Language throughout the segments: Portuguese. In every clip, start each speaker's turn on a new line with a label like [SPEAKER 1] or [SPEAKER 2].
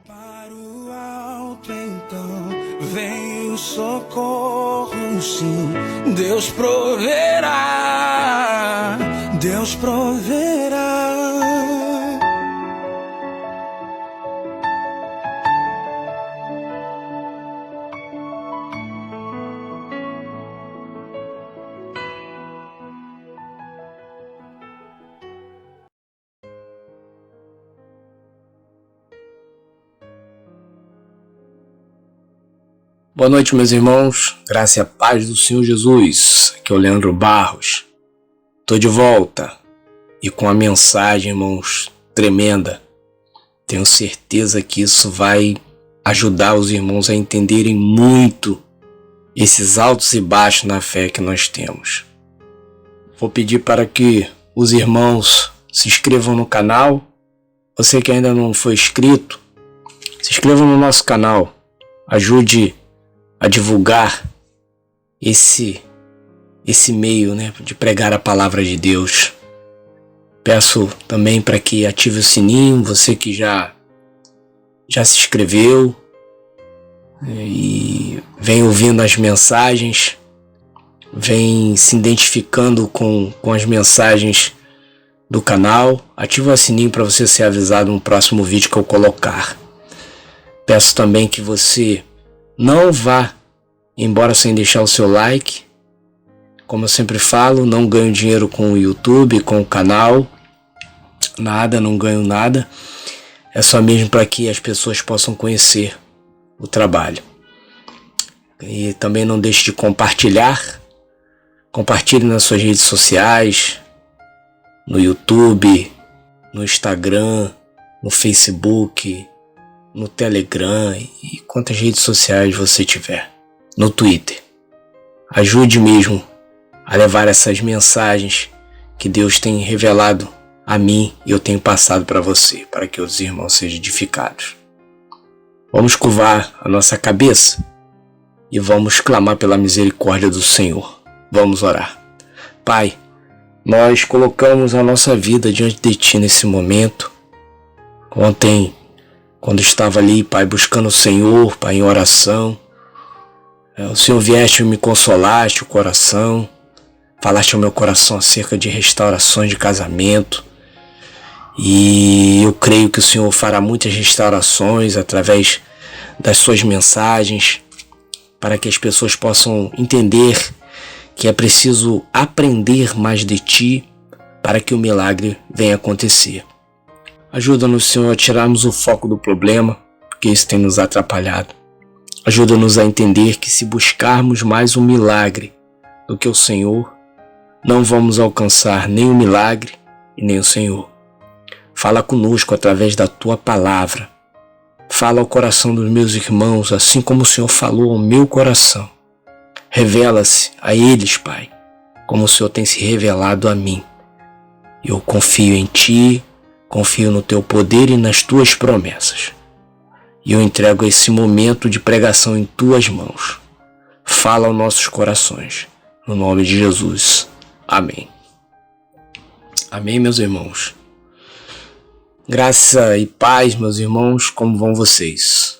[SPEAKER 1] Para o alto então vem o socorro, sim. Deus proverá, Deus proverá.
[SPEAKER 2] Boa noite, meus irmãos, graça e a paz do Senhor Jesus. Aqui é o Leandro Barros. Tô de volta e com a mensagem, irmãos, tremenda. Tenho certeza que isso vai ajudar os irmãos a entenderem muito esses altos e baixos na fé que nós temos. Vou pedir para que os irmãos se inscrevam no canal. Você que ainda não foi inscrito, se inscreva no nosso canal. Ajude a divulgar esse meio, de pregar a palavra de Deus. Peço também para que ative o sininho, você que já se inscreveu e vem ouvindo as mensagens, vem se identificando com as mensagens do canal. Ativa o sininho para você ser avisado no próximo vídeo que eu colocar. Peço também que você não vá embora sem deixar o seu like. Como eu sempre falo, não ganho dinheiro com o YouTube, com o canal. Nada, não ganho nada. É só mesmo para que as pessoas possam conhecer o trabalho. E também não deixe de compartilhar. Compartilhe nas suas redes sociais, no YouTube, no Instagram, no Facebook, no Telegram e quantas redes sociais você tiver, no Twitter. Ajude mesmo a levar essas mensagens que Deus tem revelado a mim e eu tenho passado para você, para que os irmãos sejam edificados. Vamos curvar a nossa cabeça e vamos clamar pela misericórdia do Senhor. Vamos orar. Pai, nós colocamos a nossa vida diante de Ti nesse momento. Ontem, quando estava ali, Pai, buscando o Senhor, Pai, em oração, o Senhor vieste e me consolaste o coração, falaste ao meu coração acerca de restaurações de casamento, e eu creio que o Senhor fará muitas restaurações através das suas mensagens, para que as pessoas possam entender que é preciso aprender mais de Ti, para que o milagre venha acontecer. Ajuda-nos, Senhor, a tirarmos o foco do problema, porque isso tem nos atrapalhado. Ajuda-nos a entender que se buscarmos mais um milagre do que o Senhor, não vamos alcançar nem o milagre e nem o Senhor. Fala conosco através da Tua palavra. Fala ao coração dos meus irmãos, assim como o Senhor falou ao meu coração. Revela-se a eles, Pai, como o Senhor tem se revelado a mim. Eu confio em Ti, confio no Teu poder e nas Tuas promessas. E eu entrego esse momento de pregação em Tuas mãos. Fala aos nossos corações. No nome de Jesus. Amém. Amém, meus irmãos. Graça e paz, meus irmãos. Como vão vocês?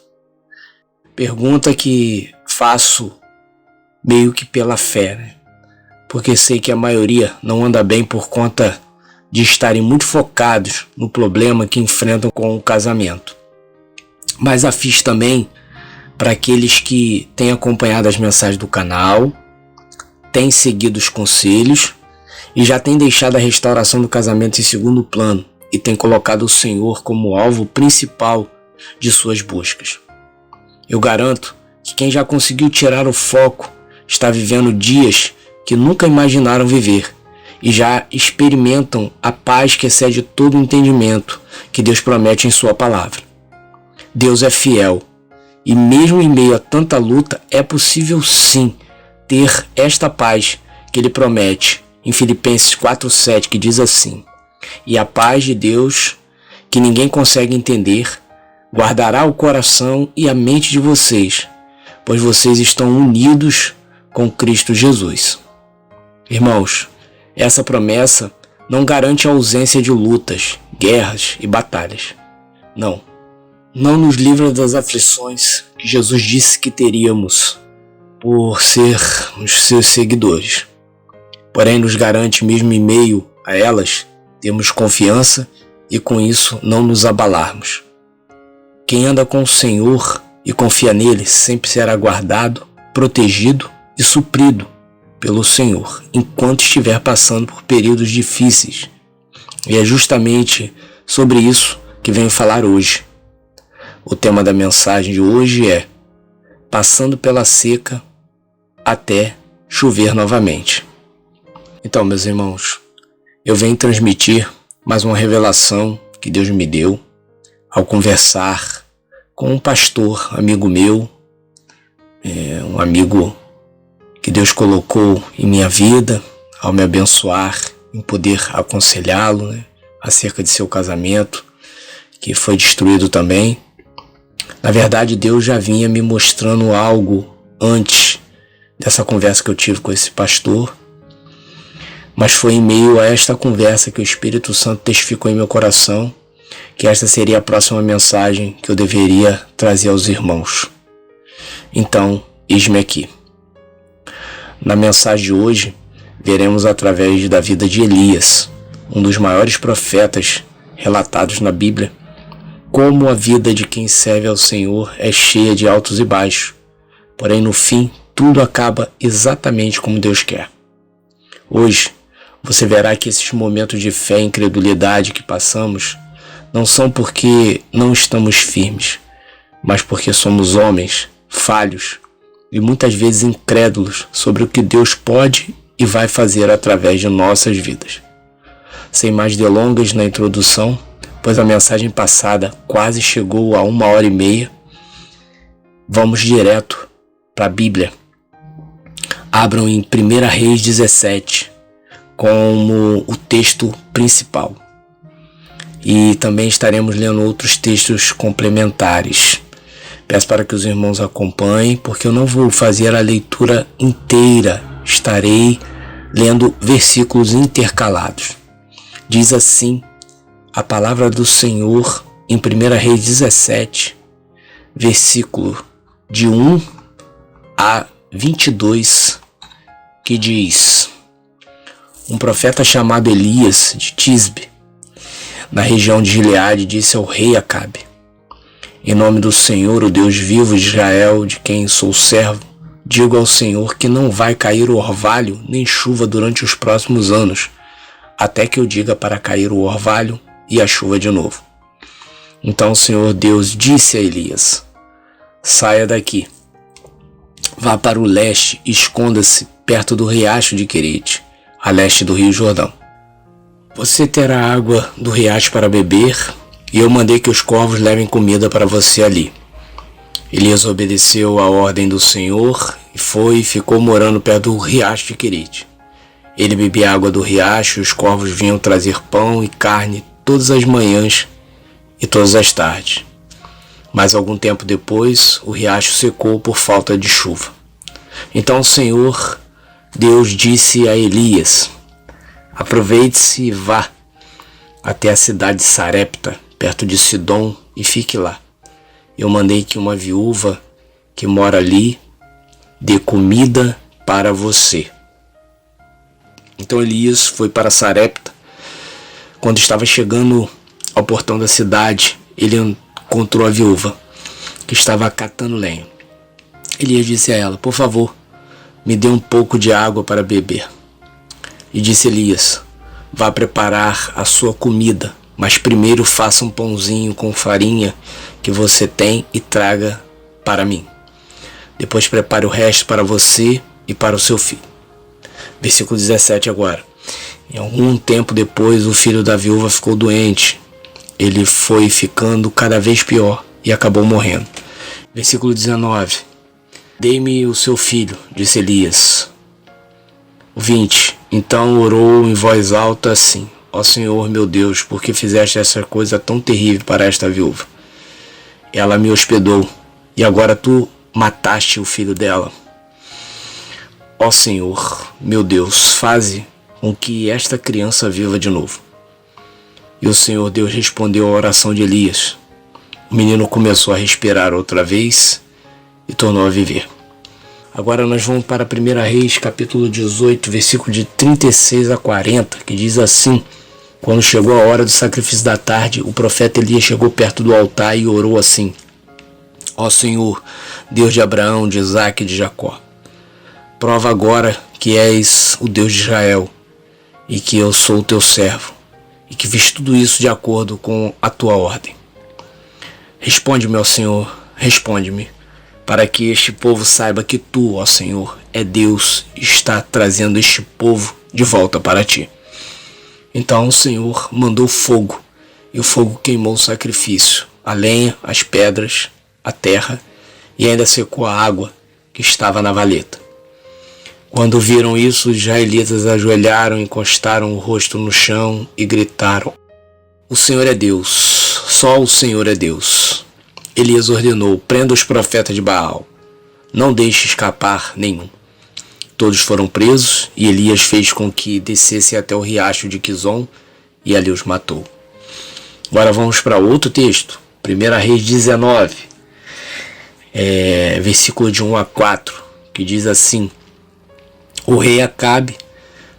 [SPEAKER 2] Pergunta que faço meio que pela fé, porque sei que a maioria não anda bem por conta de estarem muito focados no problema que enfrentam com o casamento. Mas a fiz também para aqueles que têm acompanhado as mensagens do canal, têm seguido os conselhos e já têm deixado a restauração do casamento em segundo plano e têm colocado o Senhor como alvo principal de suas buscas. Eu garanto que quem já conseguiu tirar o foco está vivendo dias que nunca imaginaram viver e já experimentam a paz que excede todo o entendimento que Deus promete em Sua palavra. Deus é fiel e mesmo em meio a tanta luta é possível sim ter esta paz que Ele promete em Filipenses 4:7, que diz assim: e a paz de Deus, que ninguém consegue entender, guardará o coração e a mente de vocês, pois vocês estão unidos com Cristo Jesus. Irmãos, essa promessa não garante a ausência de lutas, guerras e batalhas. Não. não nos livra das aflições que Jesus disse que teríamos por sermos seus seguidores. Porém, nos garante, mesmo em meio a elas, termos confiança e com isso não nos abalarmos. Quem anda com o Senhor e confia nele sempre será guardado, protegido e suprido pelo Senhor, enquanto estiver passando por períodos difíceis. E é justamente sobre isso que venho falar hoje. O tema da mensagem de hoje é passando pela seca até chover novamente. Então, meus irmãos, eu venho transmitir mais uma revelação que Deus me deu ao conversar com um pastor, amigo meu, um amigo que Deus colocou em minha vida, ao me abençoar, em poder aconselhá-lo, acerca de seu casamento, que foi destruído também. Na verdade, Deus já vinha me mostrando algo antes dessa conversa que eu tive com esse pastor, mas foi em meio a esta conversa que o Espírito Santo testificou em meu coração que esta seria a próxima mensagem que eu deveria trazer aos irmãos. Então, eis-me aqui. Na mensagem de hoje, veremos através da vida de Elias, um dos maiores profetas relatados na Bíblia, como a vida de quem serve ao Senhor é cheia de altos e baixos, porém no fim tudo acaba exatamente como Deus quer. Hoje, você verá que esses momentos de fé e incredulidade que passamos não são porque não estamos firmes, mas porque somos homens falhos e muitas vezes incrédulos sobre o que Deus pode e vai fazer através de nossas vidas. Sem mais delongas na introdução, pois a mensagem passada quase chegou a 1h30, vamos direto para a Bíblia. Abram em 1 Reis 17 como o texto principal. E também estaremos lendo outros textos complementares. Peço para que os irmãos acompanhem, porque eu não vou fazer a leitura inteira. Estarei lendo versículos intercalados. Diz assim a palavra do Senhor em 1 Reis 17, versículo de 1 a 22, que diz: Um profeta chamado Elias de Tisbe, na região de Gileade, disse ao rei Acabe: Em nome do Senhor, o Deus vivo de Israel, de quem sou servo, digo ao Senhor que não vai cair o orvalho nem chuva durante os próximos anos, até que eu diga para cair o orvalho e a chuva de novo. Então o Senhor Deus disse a Elias: Saia daqui, vá para o leste e esconda-se perto do riacho de Querite, a leste do rio Jordão. Você terá água do riacho para beber, e eu mandei que os corvos levem comida para você ali. Elias obedeceu à ordem do Senhor e foi e ficou morando perto do riacho de Querite. Ele bebia água do riacho e os corvos vinham trazer pão e carne todas as manhãs e todas as tardes. Mas algum tempo depois, o riacho secou por falta de chuva. Então o Senhor Deus disse a Elias: Aproveite-se e vá até a cidade de Sarepta, perto de Sidom, e fique lá. Eu mandei que uma viúva que mora ali dê comida para você. Então Elias foi para Sarepta. Quando estava chegando ao portão da cidade, ele encontrou a viúva, que estava catando lenha. Elias disse a ela: Por favor, me dê um pouco de água para beber. E disse Elias: Vá preparar a sua comida, mas primeiro faça um pãozinho com farinha que você tem e traga para mim. Depois prepare o resto para você e para o seu filho. Versículo 17 agora. Em algum tempo depois, o filho da viúva ficou doente. Ele foi ficando cada vez pior e acabou morrendo. Versículo 19. Dê-me o seu filho, disse Elias. 20. Então orou em voz alta assim: Ó Senhor meu Deus, por que fizeste essa coisa tão terrível para esta viúva? Ela me hospedou, e agora tu mataste o filho dela. Ó Senhor meu Deus, faze com que esta criança viva de novo. E o Senhor Deus respondeu à oração de Elias. O menino começou a respirar outra vez e tornou a viver. Agora nós vamos para 1 Reis, capítulo 18, versículo de 36 a 40, que diz assim: Quando chegou a hora do sacrifício da tarde, o profeta Elias chegou perto do altar e orou assim: Ó Senhor, Deus de Abraão, de Isaque e de Jacó, prova agora que és o Deus de Israel e que eu sou o teu servo e que fiz tudo isso de acordo com a tua ordem. Responde-me, ó Senhor, responde-me, para que este povo saiba que tu, ó Senhor, é Deus e está trazendo este povo de volta para ti. Então o Senhor mandou fogo, e o fogo queimou o sacrifício, a lenha, as pedras, a terra, e ainda secou a água que estava na valeta. Quando viram isso, os israelitas ajoelharam, encostaram o rosto no chão e gritaram: O Senhor é Deus, só o Senhor é Deus. Elias ordenou: prenda os profetas de Baal, não deixe escapar nenhum. Todos foram presos e Elias fez com que descessem até o riacho de Quizon e ali os matou. Agora vamos para outro texto, 1 Reis 19, versículo de 1 a 4, que diz assim: O rei Acabe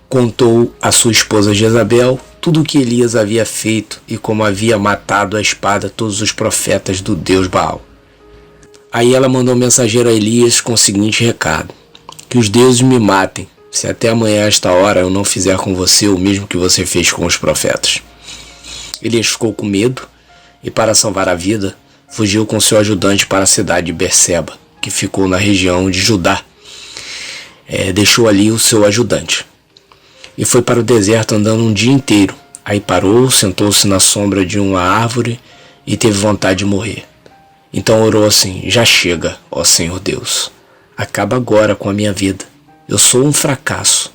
[SPEAKER 2] contou à sua esposa Jezabel tudo o que Elias havia feito e como havia matado à espada todos os profetas do Deus Baal. Aí ela mandou um mensageiro a Elias com o seguinte recado: Que os deuses me matem, se até amanhã a esta hora eu não fizer com você o mesmo que você fez com os profetas. Elias ficou com medo e, para salvar a vida, fugiu com seu ajudante para a cidade de Berseba, que ficou na região de Judá. Deixou ali o seu ajudante e foi para o deserto andando um dia inteiro. Aí parou, sentou-se na sombra de uma árvore e teve vontade de morrer. Então orou assim: Já chega, ó Senhor Deus, acaba agora com a minha vida. Eu sou um fracasso,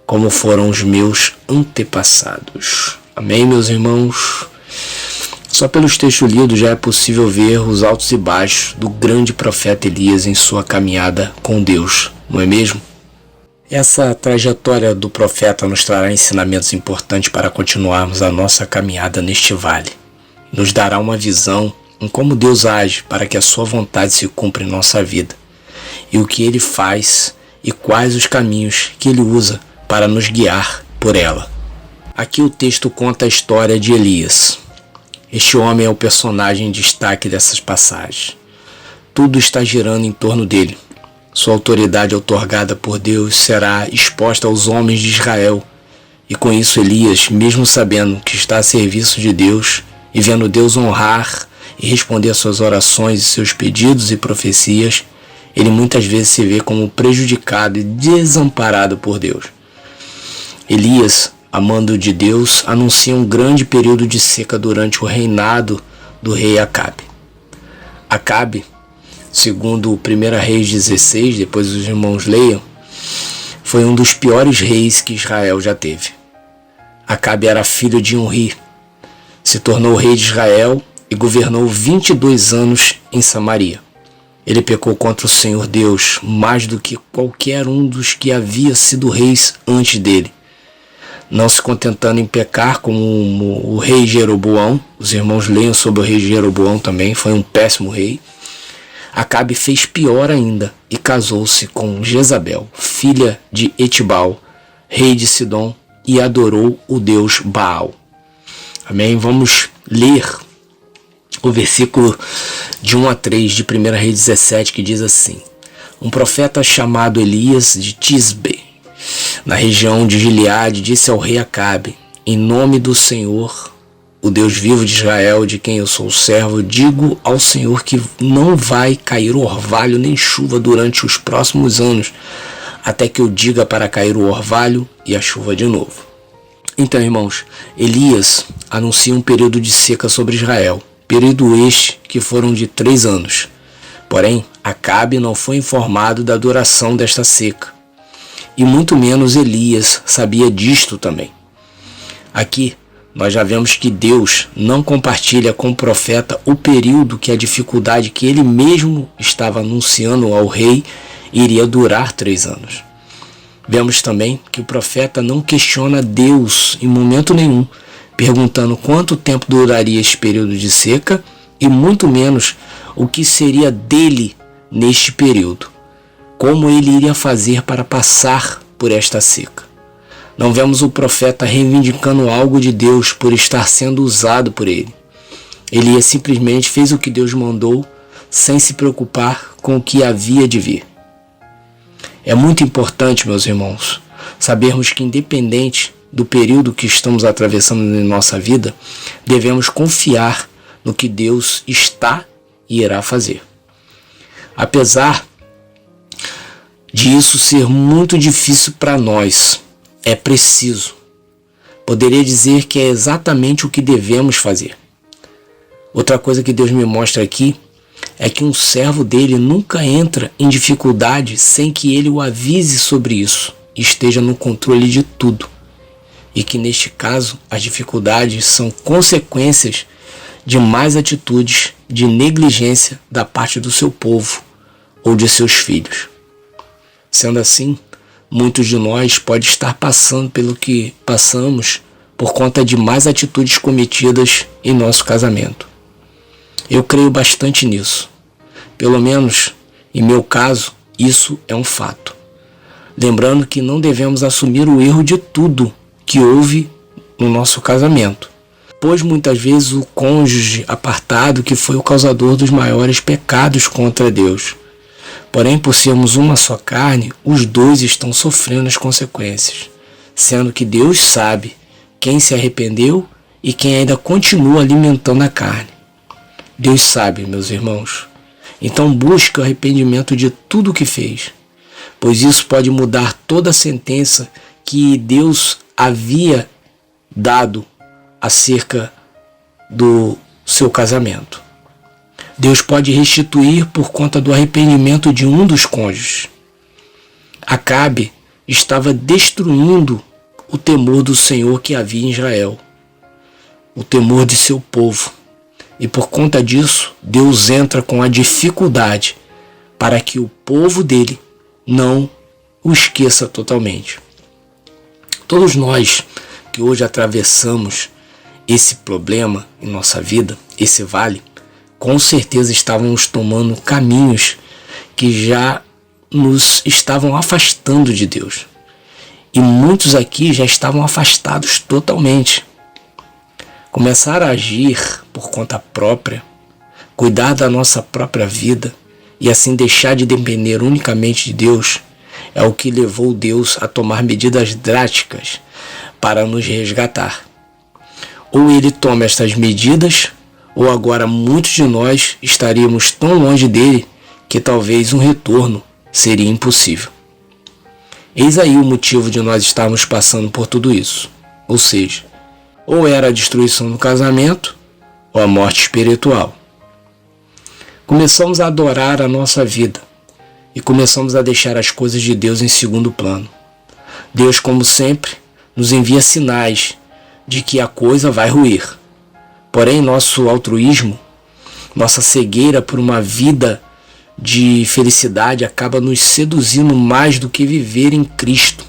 [SPEAKER 2] como foram os meus antepassados. Amém, meus irmãos? Só pelos textos lidos já é possível ver os altos e baixos do grande profeta Elias em sua caminhada com Deus, não é mesmo? Essa trajetória do profeta nos trará ensinamentos importantes para continuarmos a nossa caminhada neste vale. Nos dará uma visão em como Deus age para que a sua vontade se cumpra em nossa vida, e o que Ele faz e quais os caminhos que Ele usa para nos guiar por ela. Aqui o texto conta a história de Elias. Este homem é o personagem em destaque dessas passagens. Tudo está girando em torno dele. Sua autoridade outorgada por Deus será exposta aos homens de Israel. E com isso Elias, mesmo sabendo que está a serviço de Deus e vendo Deus honrar e responder às suas orações e seus pedidos e profecias, ele muitas vezes se vê como prejudicado e desamparado por Deus. Elias, amando de Deus, anuncia um grande período de seca durante o reinado do rei Acabe. Acabe, segundo 1 Reis 16, depois os irmãos leiam, foi um dos piores reis que Israel já teve. Acabe era filho de Unri, se tornou rei de Israel e governou 22 anos em Samaria. Ele pecou contra o Senhor Deus mais do que qualquer um dos que havia sido reis antes dele. Não se contentando em pecar como o rei Jeroboão, os irmãos leiam sobre o rei Jeroboão também, foi um péssimo rei. Acabe fez pior ainda e casou-se com Jezabel, filha de Etibal, rei de Sidom, e adorou o deus Baal. Amém? Vamos ler o versículo de 1 a 3 de 1 Reis 17, que diz assim: Um profeta chamado Elias de Tisbe, na região de Gileade, disse ao rei Acabe: Em nome do Senhor, o Deus vivo de Israel, de quem eu sou servo, digo ao Senhor que não vai cair orvalho nem chuva durante os próximos anos, até que eu diga para cair o orvalho e a chuva de novo. Então, irmãos, Elias anuncia um período de seca sobre Israel, período este que foram de 3 anos. Porém, Acabe não foi informado da duração desta seca, e muito menos Elias sabia disto também. Aqui, nós já vemos que Deus não compartilha com o profeta o período que a dificuldade que ele mesmo estava anunciando ao rei iria durar 3 anos. Vemos também que o profeta não questiona Deus em momento nenhum, perguntando quanto tempo duraria esse período de seca e muito menos o que seria dele neste período. Como ele iria fazer para passar por esta seca. Não vemos o profeta reivindicando algo de Deus por estar sendo usado por ele. Elias simplesmente fez o que Deus mandou, sem se preocupar com o que havia de vir. É muito importante, meus irmãos, sabermos que, independente do período que estamos atravessando em nossa vida, devemos confiar no que Deus está e irá fazer. Apesar de isso ser muito difícil para nós, é preciso. Poderia dizer que é exatamente o que devemos fazer. Outra coisa que Deus me mostra aqui é que um servo dele nunca entra em dificuldade sem que ele o avise sobre isso e esteja no controle de tudo. E que neste caso as dificuldades são consequências de más atitudes de negligência da parte do seu povo ou de seus filhos. Sendo assim, muitos de nós podem estar passando pelo que passamos por conta de más atitudes cometidas em nosso casamento. Eu creio bastante nisso. Pelo menos, em meu caso, isso é um fato. Lembrando que não devemos assumir o erro de tudo que houve no nosso casamento, pois muitas vezes o cônjuge apartado que foi o causador dos maiores pecados contra Deus. Porém, por sermos uma só carne, os dois estão sofrendo as consequências, sendo que Deus sabe quem se arrependeu e quem ainda continua alimentando a carne. Deus sabe, meus irmãos. Então busque o arrependimento de tudo o que fez, pois isso pode mudar toda a sentença que Deus havia dado acerca do seu casamento. Deus pode restituir por conta do arrependimento de um dos cônjuges. Acabe estava destruindo o temor do Senhor que havia em Israel, o temor de seu povo. E por conta disso, Deus entra com a dificuldade para que o povo dele não o esqueça totalmente. Todos nós que hoje atravessamos esse problema em nossa vida, esse vale, com certeza estávamos tomando caminhos que já nos estavam afastando de Deus. E muitos aqui já estavam afastados totalmente. Começar a agir por conta própria, cuidar da nossa própria vida e assim deixar de depender unicamente de Deus, é o que levou Deus a tomar medidas drásticas para nos resgatar. Ou ele toma estas medidas, ou agora muitos de nós estaríamos tão longe dele que talvez um retorno seria impossível. Eis aí o motivo de nós estarmos passando por tudo isso. Ou seja, ou era a destruição do casamento, ou a morte espiritual. Começamos a adorar a nossa vida e começamos a deixar as coisas de Deus em segundo plano. Deus, como sempre, nos envia sinais de que a coisa vai ruir. Porém, nosso altruísmo, nossa cegueira por uma vida de felicidade acaba nos seduzindo mais do que viver em Cristo.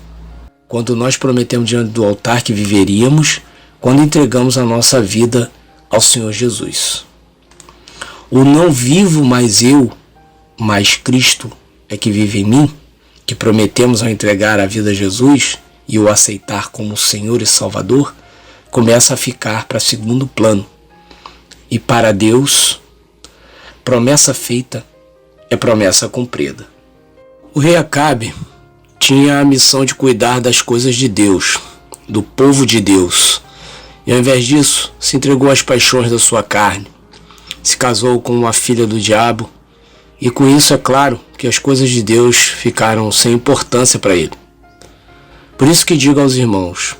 [SPEAKER 2] Quando nós prometemos diante do altar que viveríamos, quando entregamos a nossa vida ao Senhor Jesus. O não vivo mais eu, mas Cristo é que vive em mim, que prometemos ao entregar a vida a Jesus e o aceitar como Senhor e Salvador, começa a ficar para segundo plano. E para Deus, promessa feita é promessa cumprida. O rei Acabe tinha a missão de cuidar das coisas de Deus, do povo de Deus. E ao invés disso, se entregou às paixões da sua carne, se casou com uma filha do diabo, e com isso é claro que as coisas de Deus ficaram sem importância para ele. Por isso que digo aos irmãos,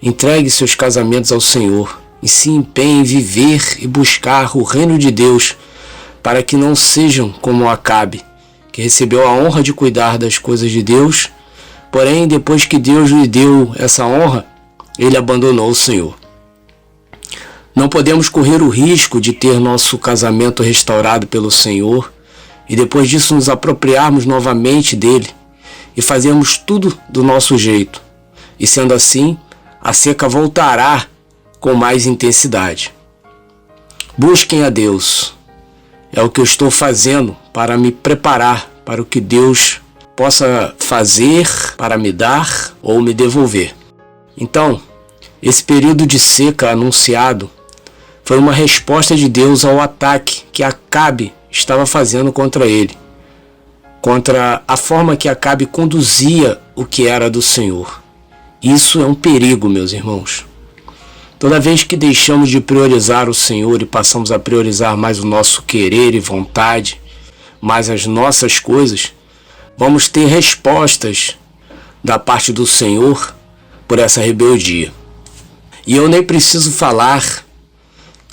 [SPEAKER 2] entregue seus casamentos ao Senhor e se empenhe em viver e buscar o reino de Deus, para que não sejam como Acabe, que recebeu a honra de cuidar das coisas de Deus, porém depois que Deus lhe deu essa honra, ele abandonou o Senhor. Não podemos correr o risco de ter nosso casamento restaurado pelo Senhor e depois disso nos apropriarmos novamente dele e fazermos tudo do nosso jeito. E sendo assim, a seca voltará com mais intensidade. Busquem a Deus. É o que eu estou fazendo para me preparar para o que Deus possa fazer para me dar ou me devolver. Então, esse período de seca anunciado foi uma resposta de Deus ao ataque que Acabe estava fazendo contra ele, contra a forma que Acabe conduzia o que era do Senhor. Isso é um perigo, meus irmãos. Toda vez que deixamos de priorizar o Senhor e passamos a priorizar mais o nosso querer e vontade, mais as nossas coisas, vamos ter respostas da parte do Senhor por essa rebeldia. E eu nem preciso falar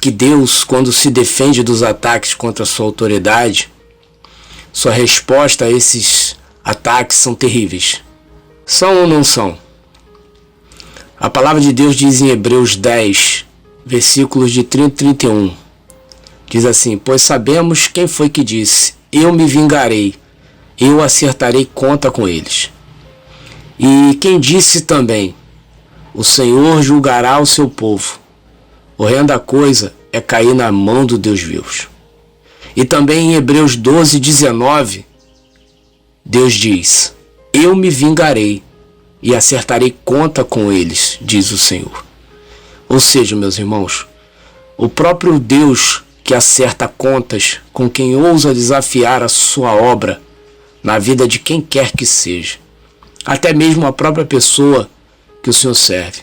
[SPEAKER 2] que Deus, quando se defende dos ataques contra a sua autoridade, sua resposta a esses ataques são terríveis. São ou não são? A palavra de Deus diz em Hebreus 10, versículos de 30 e 31. Diz assim: pois sabemos quem foi que disse, eu me vingarei, eu acertarei conta com eles. E quem disse também, o Senhor julgará o seu povo. Horrenda coisa é cair na mão do Deus vivo. E também em Hebreus 12, 19, Deus diz, eu me vingarei e acertarei conta com eles, diz o Senhor. Ou seja, meus irmãos, o próprio Deus que acerta contas com quem ousa desafiar a sua obra na vida de quem quer que seja, até mesmo a própria pessoa que o Senhor serve.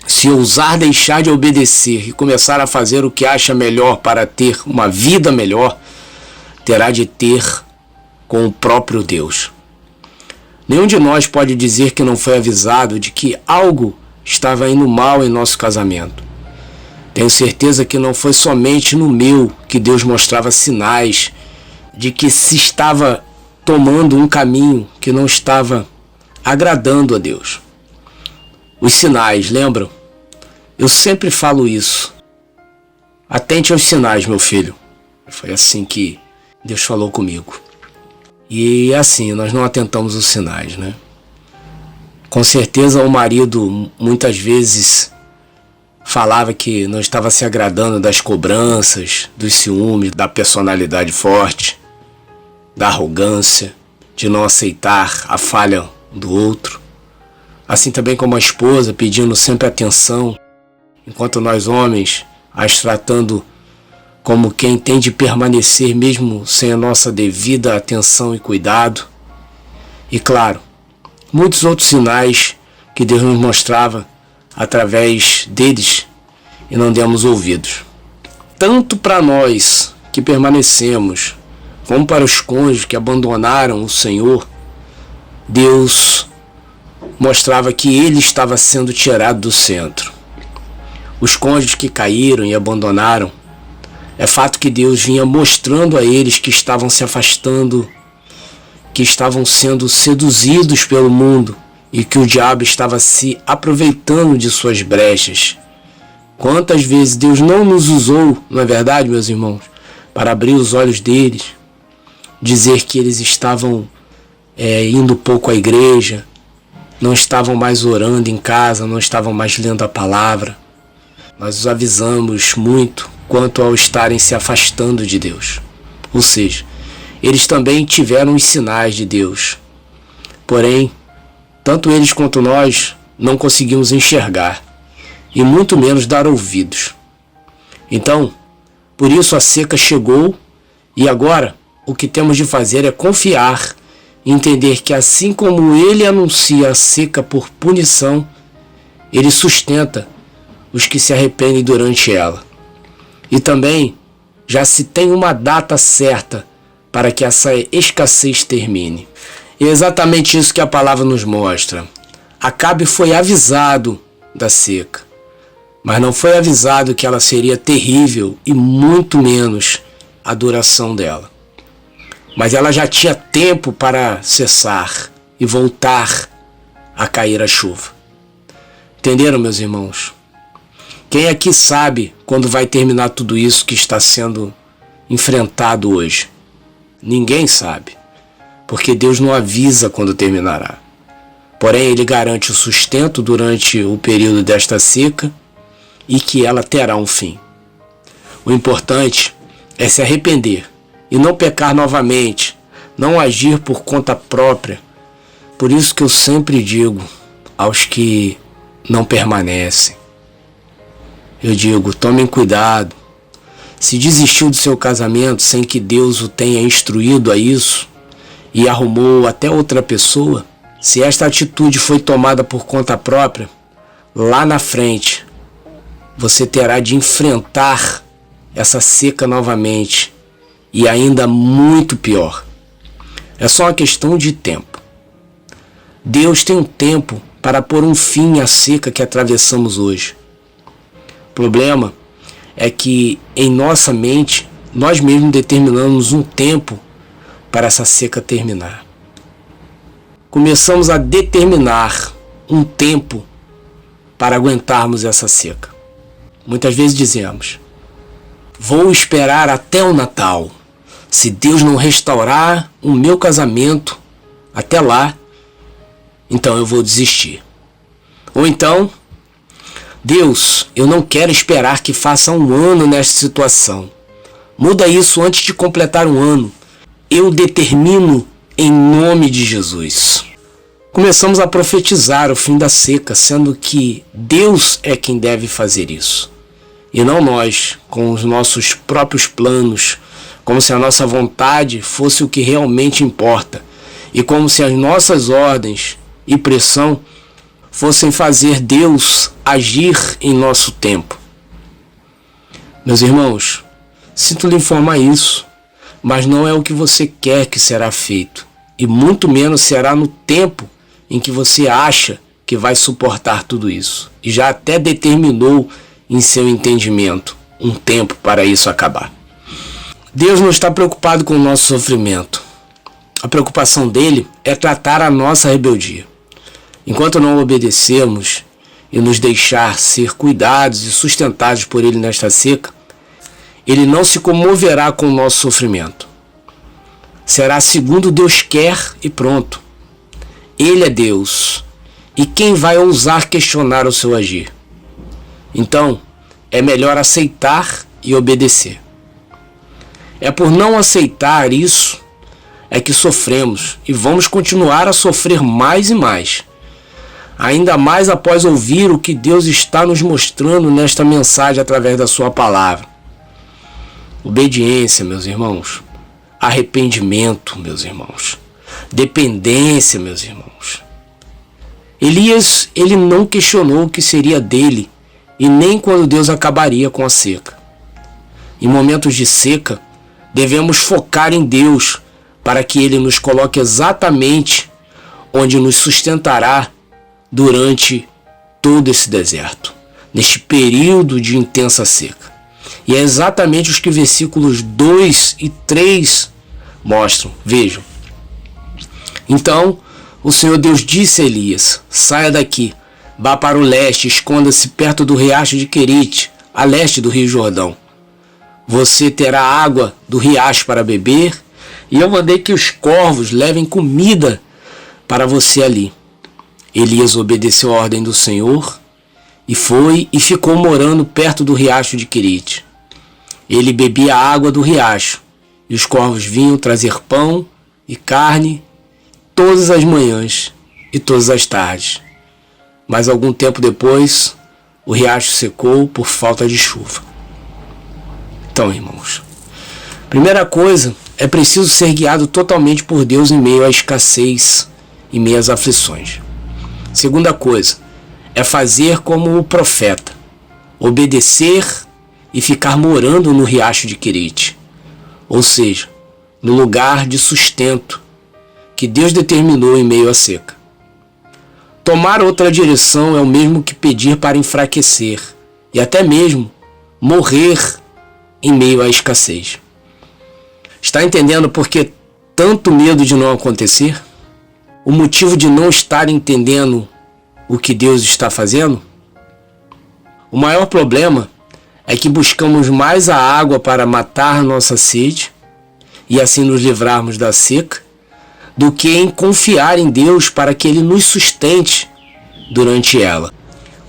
[SPEAKER 2] Se ousar deixar de obedecer e começar a fazer o que acha melhor para ter uma vida melhor, terá de ter com o próprio Deus. Nenhum de nós pode dizer que não foi avisado de que algo estava indo mal em nosso casamento. Tenho certeza que não foi somente no meu que Deus mostrava sinais de que se estava tomando um caminho que não estava agradando a Deus. Os sinais, lembram? Eu sempre falo isso. Atente aos sinais, meu filho. Foi assim que Deus falou comigo. E assim, nós não atentamos aos sinais, né? Com certeza o marido muitas vezes falava que não estava se agradando das cobranças, dos ciúmes, da personalidade forte, da arrogância, de não aceitar a falha do outro. Assim também como a esposa pedindo sempre atenção, enquanto nós homens as tratando como quem tem de permanecer mesmo sem a nossa devida atenção e cuidado. E claro, muitos outros sinais que Deus nos mostrava através deles e não demos ouvidos. Tanto para nós que permanecemos, como para os cônjuges que abandonaram o Senhor, Deus mostrava que ele estava sendo tirado do centro. Os cônjuges que caíram e abandonaram, é fato que Deus vinha mostrando a eles que estavam se afastando, que estavam sendo seduzidos pelo mundo e que o diabo estava se aproveitando de suas brechas. Quantas vezes Deus não nos usou, não é verdade, meus irmãos, para abrir os olhos deles, dizer que eles estavam indo pouco à igreja, não estavam mais orando em casa, não estavam mais lendo a palavra. Nós os avisamos muito quanto ao estarem se afastando de Deus. Ou seja, eles também tiveram os sinais de Deus. Porém, tanto eles quanto nós não conseguimos enxergar e muito menos dar ouvidos. Então, por isso a seca chegou e agora o que temos de fazer é confiar e entender que assim como ele anuncia a seca por punição, ele sustenta os que se arrependem durante ela. E também já se tem uma data certa para que essa escassez termine. E é exatamente isso que a palavra nos mostra. Acabe foi avisado da seca, mas não foi avisado que ela seria terrível e muito menos a duração dela. Mas ela já tinha tempo para cessar e voltar a cair a chuva. Entenderam, meus irmãos? Quem aqui sabe quando vai terminar tudo isso que está sendo enfrentado hoje? Ninguém sabe, porque Deus não avisa quando terminará. Porém, Ele garante o sustento durante o período desta seca e que ela terá um fim. O importante é se arrepender e não pecar novamente, não agir por conta própria. Por isso que eu sempre digo aos que não permanecem, eu digo, tomem cuidado. Se desistiu do seu casamento sem que Deus o tenha instruído a isso e arrumou até outra pessoa, se esta atitude foi tomada por conta própria, lá na frente você terá de enfrentar essa seca novamente e ainda muito pior. É só uma questão de tempo. Deus tem um tempo para pôr um fim à seca que atravessamos hoje. O problema é que em nossa mente nós mesmos determinamos um tempo para essa seca terminar. Começamos a determinar um tempo para aguentarmos essa seca. Muitas vezes dizemos, vou esperar até o Natal. Se Deus não restaurar o meu casamento até lá, então eu vou desistir. Ou então, Deus, eu não quero esperar que faça um ano nesta situação. Muda isso antes de completar um ano. Eu determino em nome de Jesus. Começamos a profetizar o fim da seca, sendo que Deus é quem deve fazer isso. E não nós, com os nossos próprios planos, como se a nossa vontade fosse o que realmente importa. E como se as nossas ordens e pressão fossem fazer Deus agir em nosso tempo. Meus irmãos, sinto lhe informar isso, mas não é o que você quer que será feito, e muito menos será no tempo em que você acha que vai suportar tudo isso, e já até determinou em seu entendimento um tempo para isso acabar. Deus não está preocupado com o nosso sofrimento. A preocupação dele é tratar a nossa rebeldia. Enquanto não obedecermos e nos deixar ser cuidados e sustentados por ele nesta seca, ele não se comoverá com o nosso sofrimento. Será segundo Deus quer e pronto. Ele é Deus. E quem vai ousar questionar o seu agir? Então, é melhor aceitar e obedecer. É por não aceitar isso é que sofremos e vamos continuar a sofrer mais e mais. Ainda mais após ouvir o que Deus está nos mostrando nesta mensagem através da sua palavra. Obediência, meus irmãos. Arrependimento, meus irmãos. Dependência, meus irmãos. Elias, ele não questionou o que seria dele e nem quando Deus acabaria com a seca. Em momentos de seca, devemos focar em Deus para que ele nos coloque exatamente onde nos sustentará durante todo esse deserto, neste período de intensa seca. E é exatamente os que versículos 2 e 3 mostram. Vejam. Então, o Senhor Deus disse a Elias, saia daqui, vá para o leste, esconda-se perto do riacho de Querite, a leste do rio Jordão. Você terá água do riacho para beber, e eu mandei que os corvos levem comida para você ali. Elias obedeceu a ordem do Senhor e foi e ficou morando perto do riacho de Querite. Ele bebia a água do riacho e os corvos vinham trazer pão e carne todas as manhãs e todas as tardes. Mas algum tempo depois, o riacho secou por falta de chuva. Então, irmãos, primeira coisa, é preciso ser guiado totalmente por Deus em meio à escassez, em meio às aflições. Segunda coisa, é fazer como o profeta, obedecer e ficar morando no riacho de Querite, ou seja, no lugar de sustento que Deus determinou em meio à seca. Tomar outra direção é o mesmo que pedir para enfraquecer e até mesmo morrer em meio à escassez. Está entendendo por que tanto medo de não acontecer? O motivo de não estar entendendo o que Deus está fazendo? O maior problema é que buscamos mais a água para matar nossa sede e assim nos livrarmos da seca, do que em confiar em Deus para que Ele nos sustente durante ela.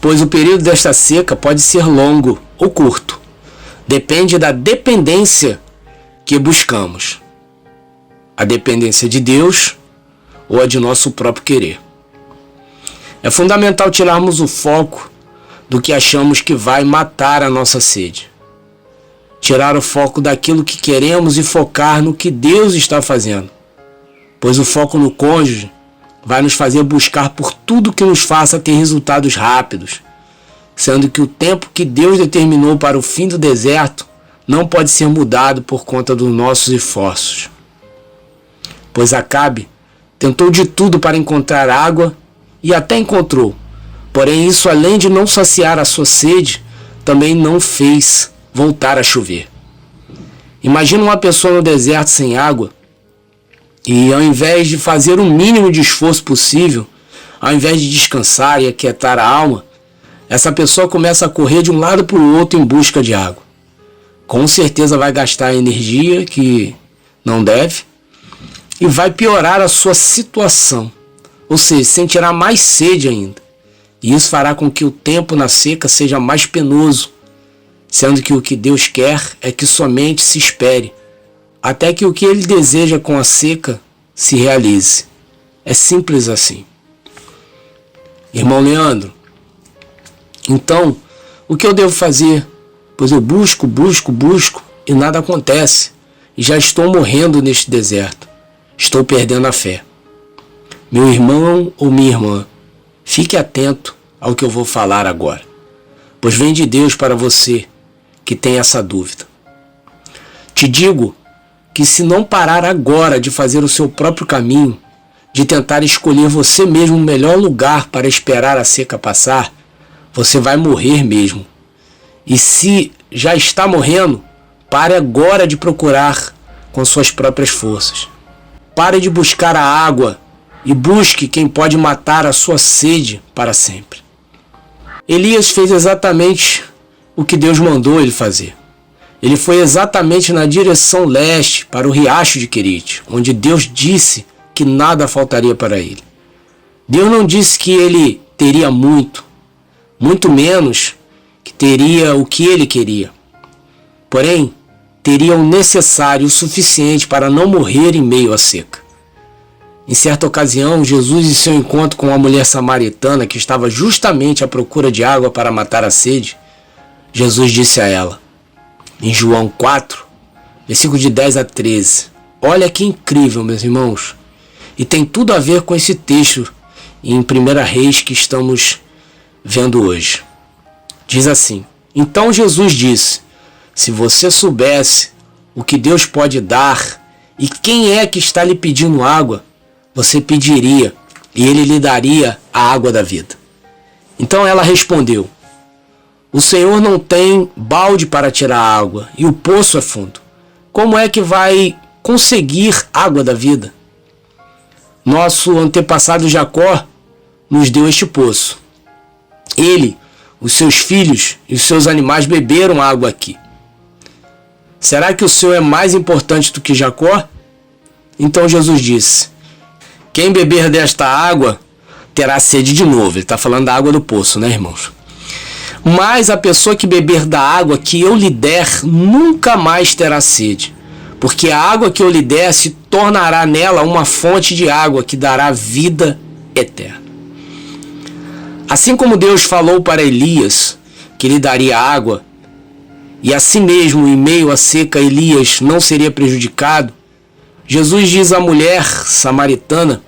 [SPEAKER 2] Pois o período desta seca pode ser longo ou curto, depende da dependência que buscamos. A dependência de Deus ou a de nosso próprio querer. É fundamental tirarmos o foco do que achamos que vai matar a nossa sede. Tirar o foco daquilo que queremos e focar no que Deus está fazendo. Pois o foco no cônjuge vai nos fazer buscar por tudo que nos faça ter resultados rápidos, sendo que o tempo que Deus determinou para o fim do deserto não pode ser mudado por conta dos nossos esforços. Pois Acabe tentou de tudo para encontrar água e até encontrou, porém isso, além de não saciar a sua sede, também não fez voltar a chover. Imagina uma pessoa no deserto sem água e, ao invés de fazer o mínimo de esforço possível, ao invés de descansar e aquietar a alma, essa pessoa começa a correr de um lado para o outro em busca de água. Com certeza vai gastar energia que não deve e vai piorar a sua situação, ou seja, sentirá mais sede ainda. E isso fará com que o tempo na seca seja mais penoso, sendo que o que Deus quer é que somente se espere, até que o que Ele deseja com a seca se realize. É simples assim. Irmão Leandro, então, o que eu devo fazer? Pois eu busco e nada acontece. E já estou morrendo neste deserto. Estou perdendo a fé. Meu irmão ou minha irmã, fique atento ao que eu vou falar agora, pois vem de Deus para você que tem essa dúvida. Te digo que se não parar agora de fazer o seu próprio caminho, de tentar escolher você mesmo o melhor lugar para esperar a seca passar, você vai morrer mesmo. E se já está morrendo, pare agora de procurar com suas próprias forças. Pare de buscar a água e busque quem pode matar a sua sede para sempre. Elias fez exatamente o que Deus mandou ele fazer. Ele foi exatamente na direção leste, para o riacho de Querite, onde Deus disse que nada faltaria para ele. Deus não disse que ele teria muito menos que teria o que ele queria. Porém, teria o necessário, o suficiente para não morrer em meio à seca. Em certa ocasião, Jesus, em seu encontro com uma mulher samaritana que estava justamente à procura de água para matar a sede, Jesus disse a ela, em João 4, versículo de 10 a 13, olha que incrível, meus irmãos, e tem tudo a ver com esse texto em 1 Reis que estamos vendo hoje. Diz assim, então Jesus disse, se você soubesse o que Deus pode dar e quem é que está lhe pedindo água, você pediria e ele lhe daria a água da vida. Então ela respondeu, o Senhor não tem balde para tirar água e o poço é fundo. Como é que vai conseguir água da vida? Nosso antepassado Jacó nos deu este poço. Ele, os seus filhos e os seus animais beberam água aqui. Será que o Senhor é mais importante do que Jacó? Então Jesus disse, quem beber desta água terá sede de novo. Ele está falando da água do poço, né, irmãos? Mas a pessoa que beber da água que eu lhe der nunca mais terá sede, porque a água que eu lhe der se tornará nela uma fonte de água que dará vida eterna. Assim como Deus falou para Elias que lhe daria água, e assim mesmo em meio à seca Elias não seria prejudicado, Jesus diz à mulher samaritana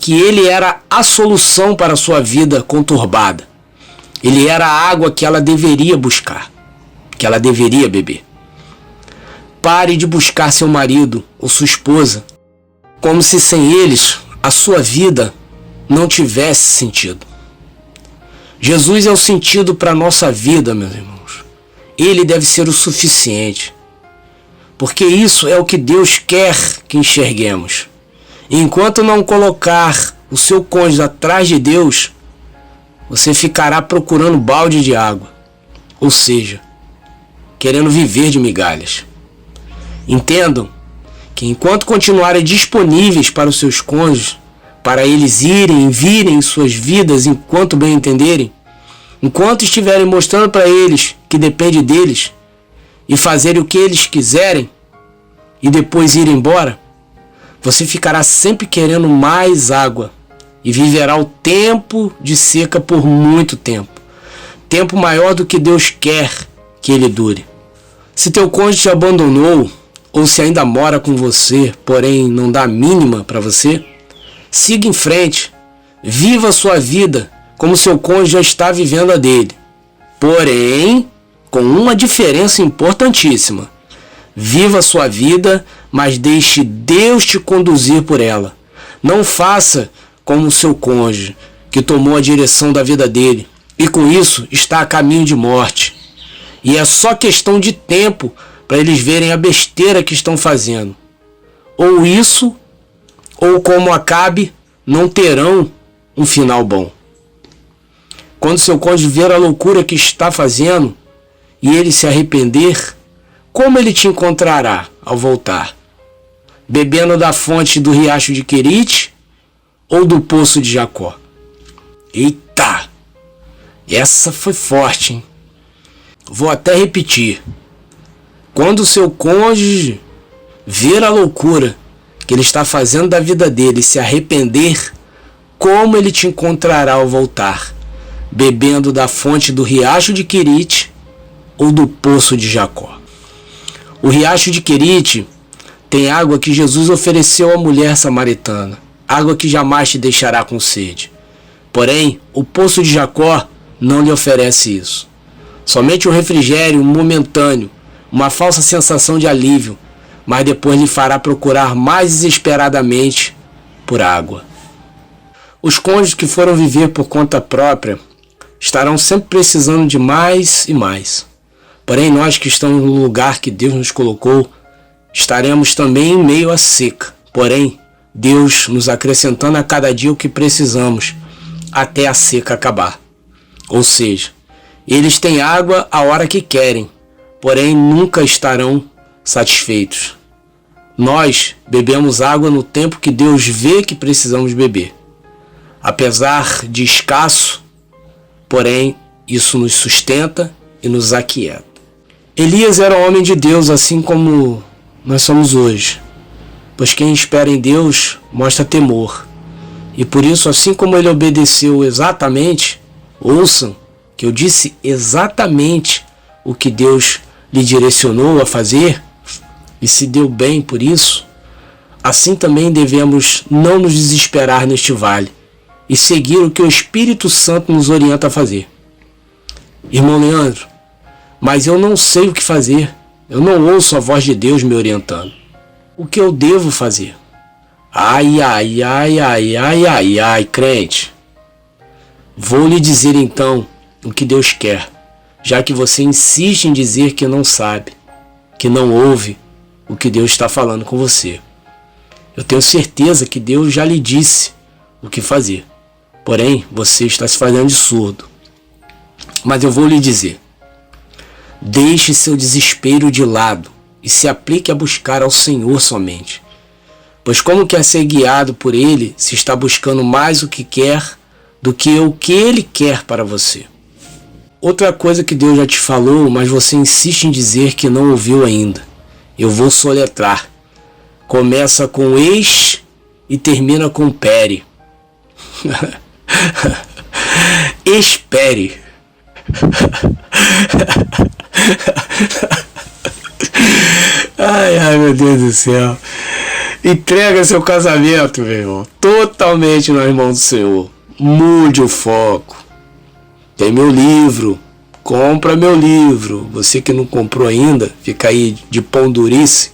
[SPEAKER 2] que ele era a solução para a sua vida conturbada. Ele era a água que ela deveria buscar, que ela deveria beber. Pare de buscar seu marido ou sua esposa, como se sem eles a sua vida não tivesse sentido. Jesus é o sentido para a nossa vida, meus irmãos. Ele deve ser o suficiente, porque isso é o que Deus quer que enxerguemos. E enquanto não colocar o seu cônjuge atrás de Deus, você ficará procurando balde de água, ou seja, querendo viver de migalhas. Entendam que enquanto continuarem disponíveis para os seus cônjuges, para eles irem e virem em suas vidas enquanto bem entenderem, enquanto estiverem mostrando para eles que depende deles, e fazerem o que eles quiserem e depois ir embora, você ficará sempre querendo mais água e viverá o tempo de seca por muito tempo. Tempo maior do que Deus quer que ele dure. Se teu cônjuge te abandonou ou se ainda mora com você, porém não dá a mínima para você, siga em frente. Viva a sua vida como seu cônjuge já está vivendo a dele. Porém, com uma diferença importantíssima. Viva a sua vida, mas deixe Deus te conduzir por ela. Não faça como o seu cônjuge, que tomou a direção da vida dele e com isso está a caminho de morte. E é só questão de tempo para eles verem a besteira que estão fazendo. Ou isso, ou como acabe, não terão um final bom. Quando seu cônjuge ver a loucura que está fazendo e ele se arrepender, como ele te encontrará ao voltar? Bebendo da fonte do riacho de Querite ou do poço de Jacó? Eita! Essa foi forte, hein? Vou até repetir. Quando o seu cônjuge ver a loucura que ele está fazendo da vida dele e se arrepender, como ele te encontrará ao voltar? Bebendo da fonte do riacho de Querite ou do poço de Jacó? O riacho de Querite tem água que Jesus ofereceu à mulher samaritana, água que jamais te deixará com sede. Porém, o poço de Jacó não lhe oferece isso. Somente um refrigério momentâneo, uma falsa sensação de alívio, mas depois lhe fará procurar mais desesperadamente por água. Os cônjuges que foram viver por conta própria estarão sempre precisando de mais e mais. Porém, nós que estamos no lugar que Deus nos colocou, estaremos também em meio à seca. Porém, Deus nos acrescentando a cada dia o que precisamos, até a seca acabar. Ou seja, eles têm água a hora que querem, porém nunca estarão satisfeitos. Nós bebemos água no tempo que Deus vê que precisamos beber. Apesar de escasso, porém isso nos sustenta e nos aquieta. Elias era um homem de Deus, assim como nós somos hoje, pois quem espera em Deus mostra temor. E por isso, assim como ele obedeceu exatamente, ouçam que eu disse exatamente o que Deus lhe direcionou a fazer e se deu bem por isso, assim também devemos não nos desesperar neste vale e seguir o que o Espírito Santo nos orienta a fazer. Irmão Leandro, mas eu não sei o que fazer, eu não ouço a voz de Deus me orientando. O que eu devo fazer? Ai, crente. Vou lhe dizer então o que Deus quer, já que você insiste em dizer que não sabe, que não ouve o que Deus está falando com você. Eu tenho certeza que Deus já lhe disse o que fazer, porém você está se fazendo de surdo. Mas eu vou lhe dizer: deixe seu desespero de lado e se aplique a buscar ao Senhor somente. Pois como quer ser guiado por Ele se está buscando mais o que quer do que o que Ele quer para você? Outra coisa que Deus já te falou, mas você insiste em dizer que não ouviu ainda. Eu vou soletrar. Começa com ex e termina com pere. Espere. Ai, meu Deus do céu. Entrega seu casamento, meu irmão, totalmente nas mãos do Senhor. Mude o foco. Tem meu livro. Compra meu livro. Você que não comprou ainda, fica aí de pão durice.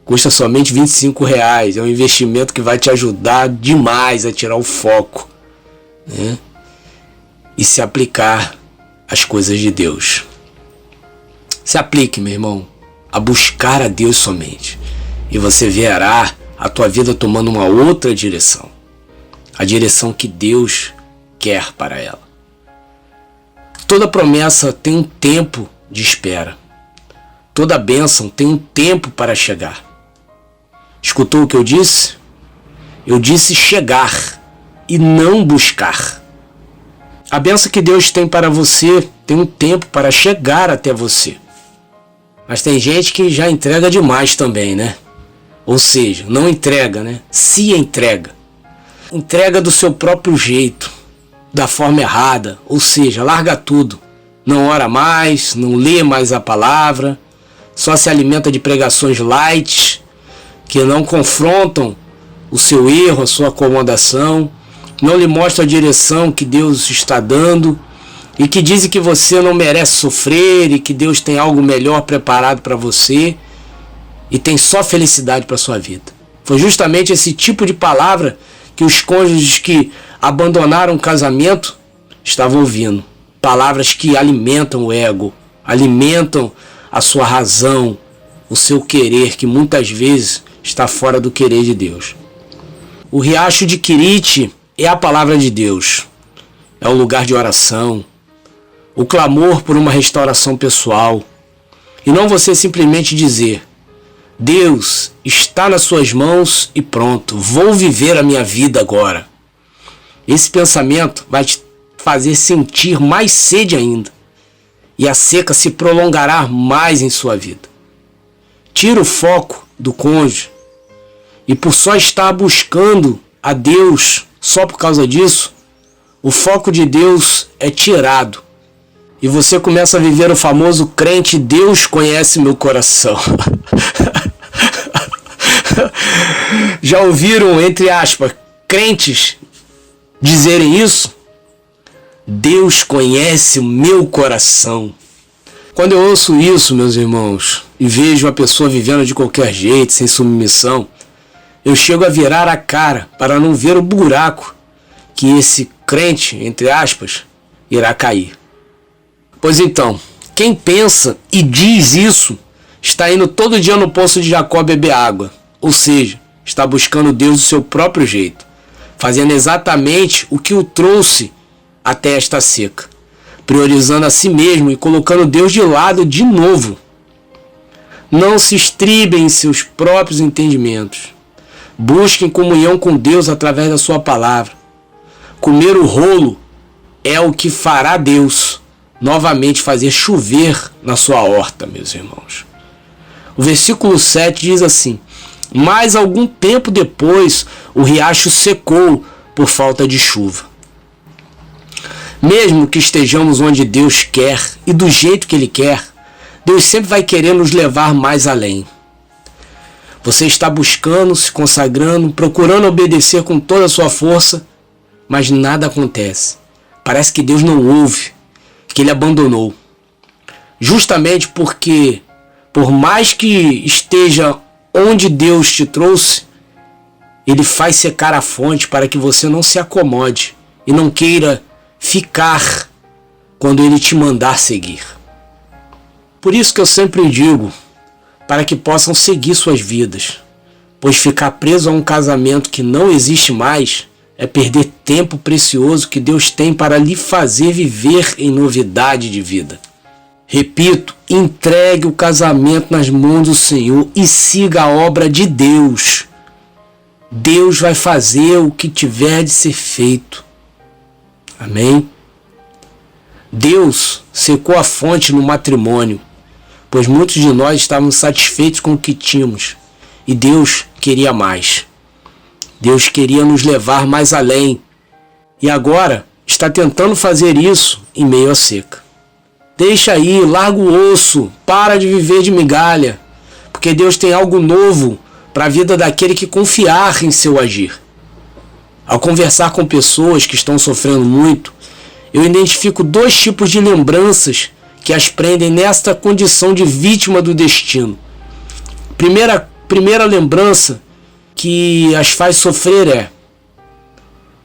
[SPEAKER 2] Custa somente R$25. É um investimento que vai te ajudar demais a tirar o foco, né? E se aplicar às coisas de Deus. Se aplique, meu irmão, a buscar a Deus somente. E você verá a tua vida tomando uma outra direção. A direção que Deus quer para ela. Toda promessa tem um tempo de espera. Toda bênção tem um tempo para chegar. Escutou o que eu disse? Eu disse chegar e não buscar. A bênção que Deus tem para você tem um tempo para chegar até você. Mas tem gente que já entrega demais também, né? Ou seja, não entrega, né? Se entrega. Entrega do seu próprio jeito, da forma errada, ou seja, larga tudo. Não ora mais, não lê mais a palavra, só se alimenta de pregações light, que não confrontam o seu erro, a sua acomodação, não lhe mostram a direção que Deus está dando e que dizem que você não merece sofrer e que Deus tem algo melhor preparado para você e tem só felicidade para sua vida. Foi justamente esse tipo de palavra que os cônjuges que abandonaram o casamento estavam ouvindo. Palavras que alimentam o ego, alimentam a sua razão, o seu querer, que muitas vezes está fora do querer de Deus. O riacho de Querite é a palavra de Deus. É o lugar de oração, o clamor por uma restauração pessoal. E não você simplesmente dizer: Deus está nas suas mãos e pronto, vou viver a minha vida agora. Esse pensamento vai te fazer sentir mais sede ainda, e a seca se prolongará mais em sua vida. Tira o foco do cônjuge, e por só estar buscando a Deus só por causa disso, o foco de Deus é tirado. E você começa a viver o famoso crente: Deus conhece meu coração. Já ouviram, entre aspas, crentes dizerem isso? Deus conhece o meu coração. Quando eu ouço isso, meus irmãos, e vejo a pessoa vivendo de qualquer jeito, sem submissão, eu chego a virar a cara para não ver o buraco que esse crente, entre aspas, irá cair. Pois então, quem pensa e diz isso está indo todo dia no poço de Jacó beber água, ou seja, está buscando Deus do seu próprio jeito, fazendo exatamente o que o trouxe até esta seca, priorizando a si mesmo e colocando Deus de lado de novo. Não se estribem em seus próprios entendimentos. Busquem comunhão com Deus através da sua palavra. Comer o rolo é o que fará Deus novamente fazer chover na sua horta, meus irmãos. O versículo 7 diz assim: mas algum tempo depois o riacho secou por falta de chuva. Mesmo que estejamos onde Deus quer e do jeito que Ele quer, Deus sempre vai querer nos levar mais além. Você está buscando, se consagrando, procurando obedecer com toda a sua força, mas nada acontece. Parece que Deus não ouve, que Ele abandonou. Justamente porque, por mais que esteja onde Deus te trouxe, Ele faz secar a fonte para que você não se acomode e não queira ficar quando Ele te mandar seguir. Por isso que eu sempre digo, para que possam seguir suas vidas, pois ficar preso a um casamento que não existe mais é perder tempo precioso que Deus tem para lhe fazer viver em novidade de vida. Repito, entregue o casamento nas mãos do Senhor e siga a obra de Deus. Deus vai fazer o que tiver de ser feito. Amém? Deus secou a fonte no matrimônio, pois muitos de nós estávamos satisfeitos com o que tínhamos, e Deus queria mais. Deus queria nos levar mais além, e agora está tentando fazer isso em meio à seca. Deixa aí, larga o osso, para de viver de migalha, porque Deus tem algo novo para a vida daquele que confiar em seu agir. Ao conversar com pessoas que estão sofrendo muito, eu identifico dois tipos de lembranças que as prendem nesta condição de vítima do destino. Primeira lembrança que as faz sofrer é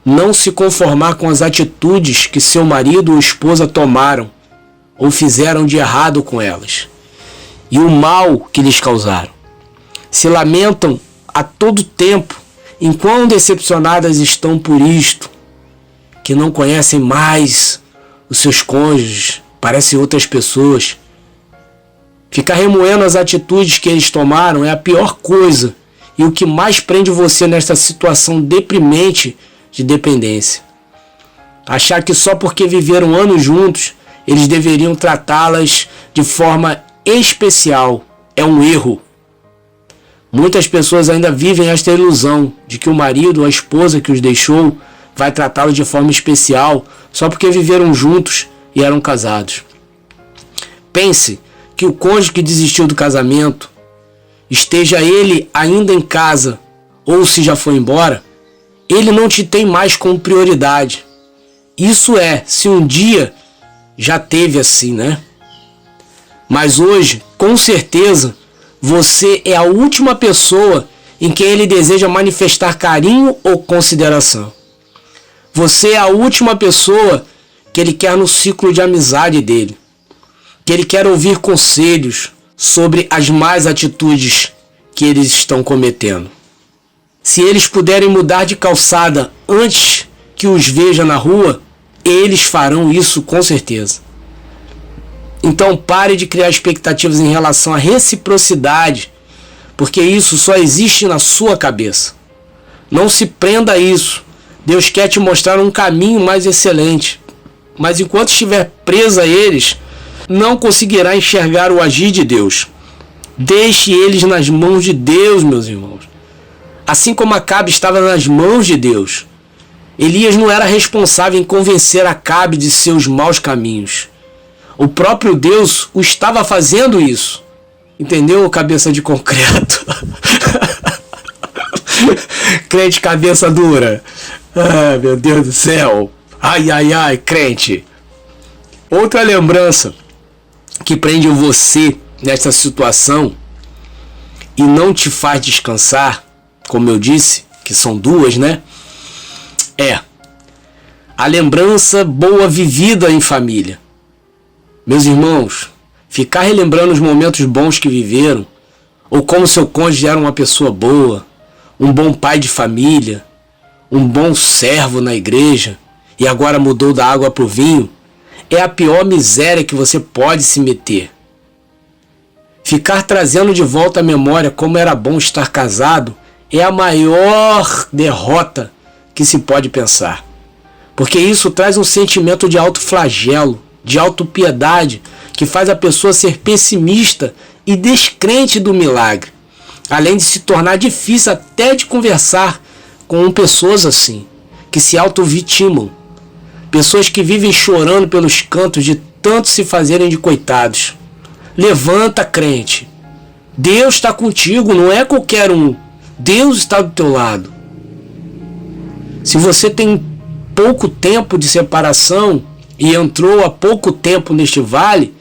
[SPEAKER 2] não se conformar com as atitudes que seu marido ou esposa tomaram ou fizeram de errado com elas e o mal que lhes causaram. Se lamentam a todo tempo em quão decepcionadas estão por isto, que não conhecem mais os seus cônjuges, parecem outras pessoas. Ficar remoendo as atitudes que eles tomaram é a pior coisa e o que mais prende você nesta situação deprimente de dependência. Achar que só porque viveram anos juntos, eles deveriam tratá-las de forma especial é um erro. Muitas pessoas ainda vivem esta ilusão de que o marido ou a esposa que os deixou vai tratá-lo de forma especial só porque viveram juntos e eram casados. Pense que o cônjuge que desistiu do casamento, esteja ele ainda em casa ou se já foi embora, ele não te tem mais como prioridade. Isso se um dia já teve assim, né? Mas hoje, com certeza, você é a última pessoa em quem ele deseja manifestar carinho ou consideração. Você é a última pessoa que ele quer no ciclo de amizade dele. Que ele quer ouvir conselhos sobre as más atitudes que eles estão cometendo. Se eles puderem mudar de calçada antes que os veja na rua, eles farão isso com certeza. Então pare de criar expectativas em relação à reciprocidade, porque isso só existe na sua cabeça. Não se prenda a isso. Deus quer te mostrar um caminho mais excelente. Mas enquanto estiver preso a eles, não conseguirá enxergar o agir de Deus. Deixe eles nas mãos de Deus, meus irmãos. Assim como Acabe estava nas mãos de Deus, Elias não era responsável em convencer Acabe de seus maus caminhos. O próprio Deus o estava fazendo isso. Entendeu, cabeça de concreto? Crente cabeça dura. Ah, meu Deus do céu. Ai, ai, ai, crente. Outra lembrança que prende você nessa situação e não te faz descansar, como eu disse, que são duas, né? É a lembrança boa vivida em família. Meus irmãos, ficar relembrando os momentos bons que viveram, ou como seu cônjuge era uma pessoa boa, um bom pai de família, um bom servo na igreja, e agora mudou da água para o vinho, é a pior miséria que você pode se meter. Ficar trazendo de volta à memória como era bom estar casado é a maior derrota que se pode pensar. Porque isso traz um sentimento de autoflagelo, de autopiedade, que faz a pessoa ser pessimista e descrente do milagre. Além de se tornar difícil até de conversar com pessoas assim, que se auto-vitimam. Pessoas que vivem chorando pelos cantos de tanto se fazerem de coitados. Levanta, crente. Deus está contigo, não é qualquer um. Deus está do teu lado. Se você tem pouco tempo de separação e entrou há pouco tempo neste vale,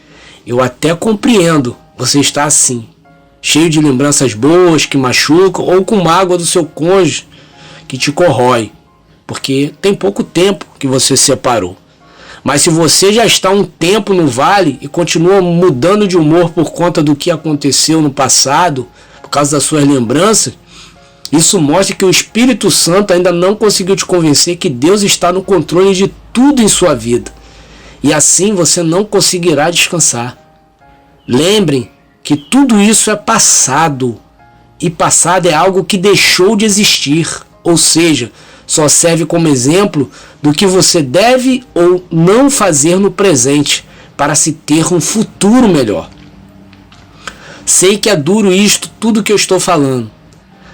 [SPEAKER 2] eu até compreendo. Você está assim, cheio de lembranças boas que machucam ou com mágoa do seu cônjuge que te corrói, porque tem pouco tempo que você se separou. Mas se você já está um tempo no vale e continua mudando de humor por conta do que aconteceu no passado, por causa das suas lembranças, isso mostra que o Espírito Santo ainda não conseguiu te convencer que Deus está no controle de tudo em sua vida. E assim você não conseguirá descansar. Lembrem que tudo isso é passado. E passado é algo que deixou de existir. Ou seja, só serve como exemplo do que você deve ou não fazer no presente para se ter um futuro melhor. Sei que é duro isto, tudo que eu estou falando.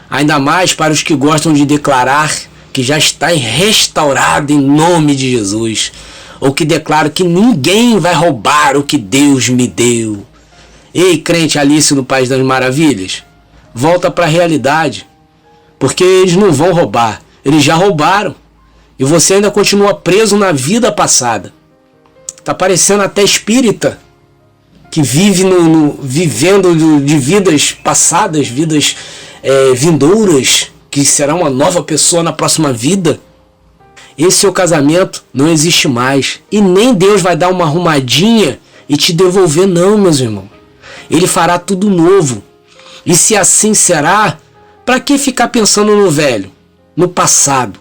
[SPEAKER 2] Ainda mais para os que gostam de declarar que já está restaurado em nome de Jesus. Ou que declaram que ninguém vai roubar o que Deus me deu. Ei, crente Alice no País das Maravilhas, volta para a realidade. Porque eles não vão roubar, eles já roubaram. E você ainda continua preso na vida passada. Tá parecendo até espírita, que vive vivendo de vidas passadas, vidas vindouras, que será uma nova pessoa na próxima vida. Esse seu casamento não existe mais. E nem Deus vai dar uma arrumadinha e te devolver, não, meus irmãos. Ele fará tudo novo. E se assim será, para que ficar pensando no velho, no passado,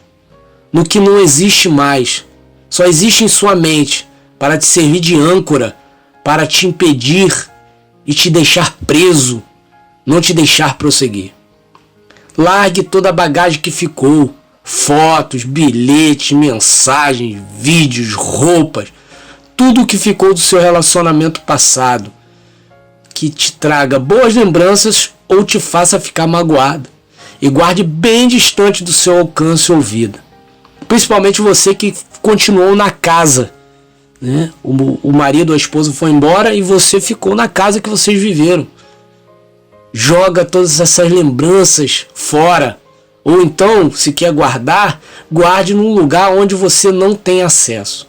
[SPEAKER 2] no que não existe mais? Só existe em sua mente para te servir de âncora, para te impedir e te deixar preso, não te deixar prosseguir. Largue toda a bagagem que ficou, fotos, bilhetes, mensagens, vídeos, roupas, tudo o que ficou do seu relacionamento passado. que te traga boas lembranças ou te faça ficar magoado. E guarde bem distante do seu alcance ou vida. Principalmente você que continuou na casa, né? O marido ou a esposa foi embora e você ficou na casa que vocês viveram. Joga todas essas lembranças fora. Ou então, se quer guardar, guarde num lugar onde você não tem acesso.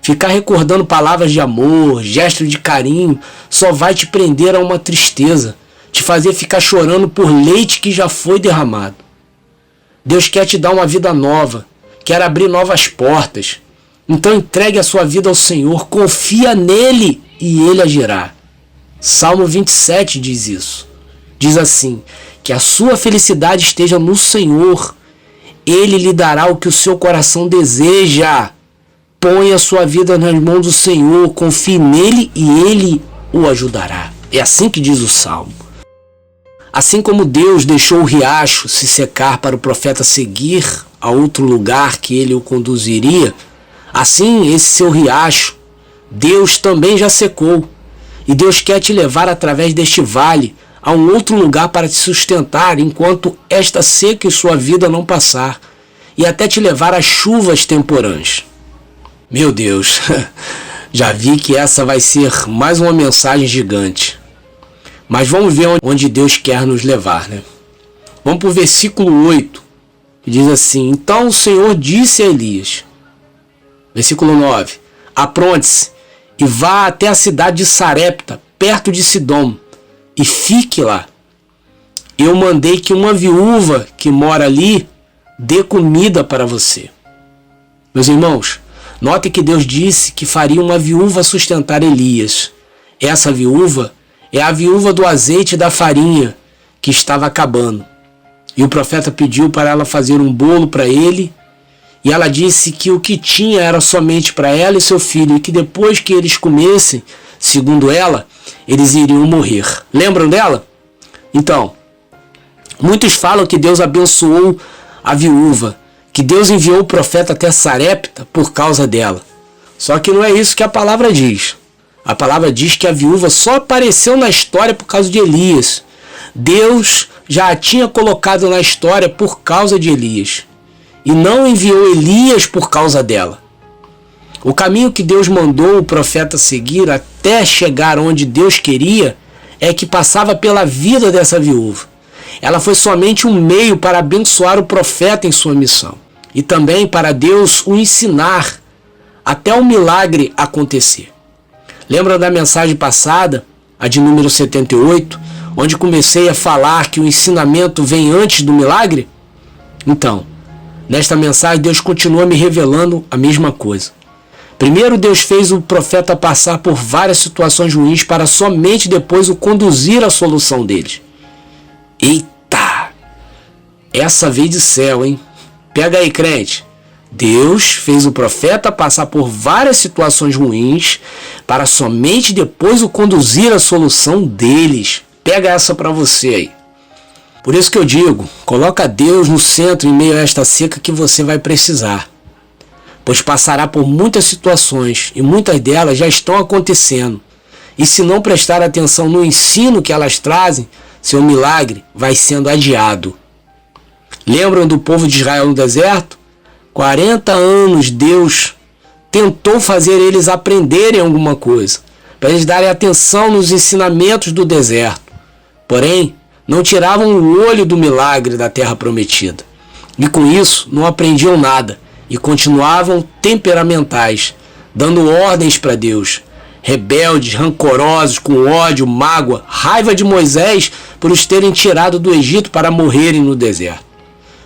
[SPEAKER 2] Ficar recordando palavras de amor, gestos de carinho, só vai te prender a uma tristeza, te fazer ficar chorando por leite que já foi derramado. Deus quer te dar uma vida nova, quer abrir novas portas. Então entregue a sua vida ao Senhor, confia nele e ele agirá. Salmo 27 diz isso. Diz assim, que a sua felicidade esteja no Senhor. Ele lhe dará o que o seu coração deseja. Ponha a sua vida nas mãos do Senhor, confie nele e ele o ajudará. É assim que diz o Salmo. Assim como Deus deixou o riacho se secar para o profeta seguir a outro lugar que ele o conduziria, assim esse seu riacho, Deus também já secou. E Deus quer te levar através deste vale a um outro lugar para te sustentar enquanto esta seca em sua vida não passar, e até te levar às chuvas temporãs. Meu Deus, já vi que essa vai ser mais uma mensagem gigante. Mas vamos ver onde Deus quer nos levar, né? Vamos para o versículo 8, que diz assim, então o Senhor disse a Elias, versículo 9, apronte-se e vá até a cidade de Sarepta, perto de Sidom, e fique lá. Eu mandei que uma viúva que mora ali dê comida para você. Meus irmãos, note que Deus disse que faria uma viúva sustentar Elias. Essa viúva é a viúva do azeite e da farinha que estava acabando. E o profeta pediu para ela fazer um bolo para ele. E ela disse que o que tinha era somente para ela e seu filho. E que depois que eles comessem, segundo ela, eles iriam morrer. Lembram dela? Então, muitos falam que Deus abençoou a viúva, que Deus enviou o profeta até Sarepta por causa dela. Só que não é isso que a palavra diz. A palavra diz que a viúva só apareceu na história por causa de Elias. Deus já a tinha colocado na história por causa de Elias. E não enviou Elias por causa dela. O caminho que Deus mandou o profeta seguir até chegar onde Deus queria é que passava pela vida dessa viúva. Ela foi somente um meio para abençoar o profeta em sua missão. E também para Deus o ensinar até o milagre acontecer. Lembra da mensagem passada, a de número 78, onde comecei a falar que o ensinamento vem antes do milagre? Então, nesta mensagem Deus continua me revelando a mesma coisa. Primeiro Deus fez o profeta passar por várias situações ruins para somente depois o conduzir à solução deles. Eita! Essa veio de céu, hein? Pega aí, crente. Deus fez o profeta passar por várias situações ruins para somente depois o conduzir à solução deles. Pega essa para você aí. Por isso que eu digo, coloca Deus no centro em meio a esta seca que você vai precisar. Pois passará por muitas situações e muitas delas já estão acontecendo. E se não prestar atenção no ensino que elas trazem, seu milagre vai sendo adiado. Lembram do povo de Israel no deserto? 40 anos Deus tentou fazer eles aprenderem alguma coisa, para eles darem atenção nos ensinamentos do deserto. Porém, não tiravam o olho do milagre da terra prometida. E com isso, não aprendiam nada e continuavam temperamentais, dando ordens para Deus, rebeldes, rancorosos, com ódio, mágoa, raiva de Moisés por os terem tirado do Egito para morrerem no deserto.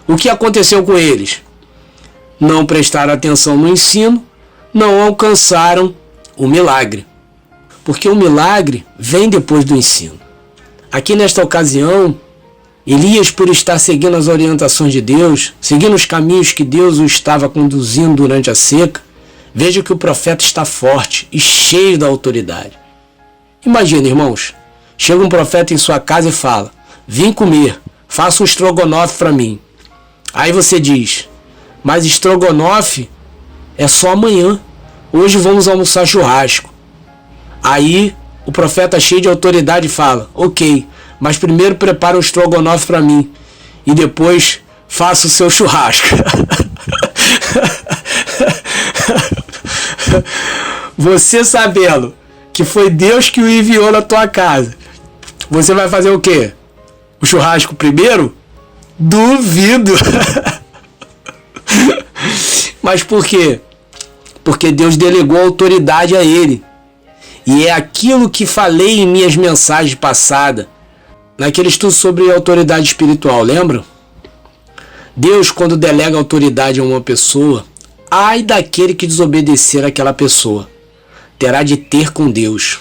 [SPEAKER 2] O que aconteceu com eles? Não prestaram atenção no ensino, não alcançaram o milagre. Porque o milagre vem depois do ensino. Aqui nesta ocasião, Elias, por estar seguindo as orientações de Deus, seguindo os caminhos que Deus o estava conduzindo durante a seca, veja que o profeta está forte e cheio da autoridade. Imagina, irmãos, chega um profeta em sua casa e fala: vim comer, faça um estrogonofe para mim. Aí você diz: mas estrogonofe é só amanhã, hoje vamos almoçar churrasco. Aí o profeta cheio de autoridade fala: ok, mas primeiro prepara um estrogonofe para mim e depois faça o seu churrasco. Você sabendo que foi Deus que o enviou na tua casa, você vai fazer o quê? O churrasco primeiro? Duvido. Mas por quê? Porque Deus delegou autoridade a ele. E é aquilo que falei em minhas mensagens passadas, naquele estudo sobre autoridade espiritual, lembra? Deus, quando delega autoridade a uma pessoa, ai daquele que desobedecer àquela pessoa, terá de ter com Deus.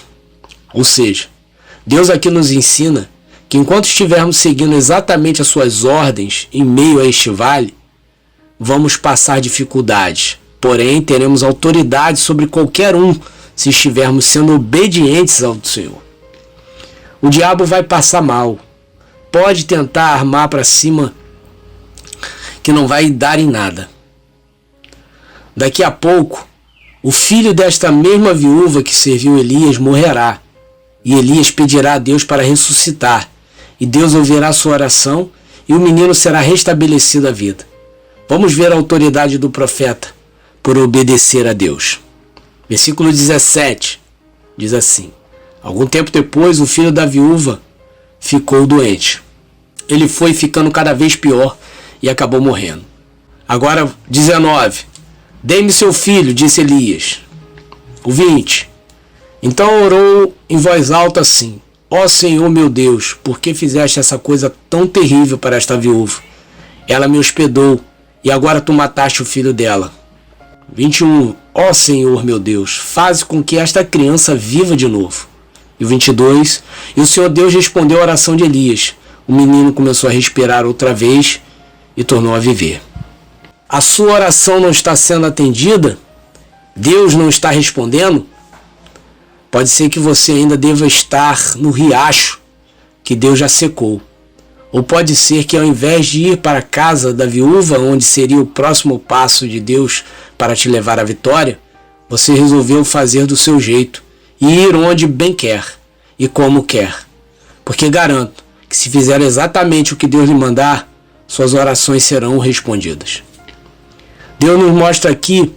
[SPEAKER 2] Ou seja, Deus aqui nos ensina que enquanto estivermos seguindo exatamente as suas ordens em meio a este vale, vamos passar dificuldades, porém teremos autoridade sobre qualquer um se estivermos sendo obedientes ao Senhor. O diabo vai passar mal, pode tentar armar para cima, que não vai dar em nada. Daqui a pouco, o filho desta mesma viúva que serviu Elias morrerá, e Elias pedirá a Deus para ressuscitar, e Deus ouvirá sua oração, e o menino será restabelecido à vida. Vamos ver a autoridade do profeta por obedecer a Deus. Versículo 17 diz assim: algum tempo depois, o filho da viúva ficou doente. Ele foi ficando cada vez pior e acabou morrendo. Agora, 19. Dê-me seu filho, disse Elias. O 20. Então orou em voz alta assim: ó Senhor meu Deus, por que fizeste essa coisa tão terrível para esta viúva? Ela me hospedou e agora tu mataste o filho dela. 21. Ó Senhor meu Deus, faze com que esta criança viva de novo. E o 22. E o Senhor Deus respondeu a oração de Elias. O menino começou a respirar outra vez e tornou a viver. A sua oração não está sendo atendida? Deus não está respondendo? Pode ser que você ainda deva estar no riacho que Deus já secou. Ou pode ser que ao invés de ir para a casa da viúva, onde seria o próximo passo de Deus para te levar à vitória, você resolveu fazer do seu jeito e ir onde bem quer e como quer. Porque garanto que se fizer exatamente o que Deus lhe mandar, suas orações serão respondidas. Deus nos mostra aqui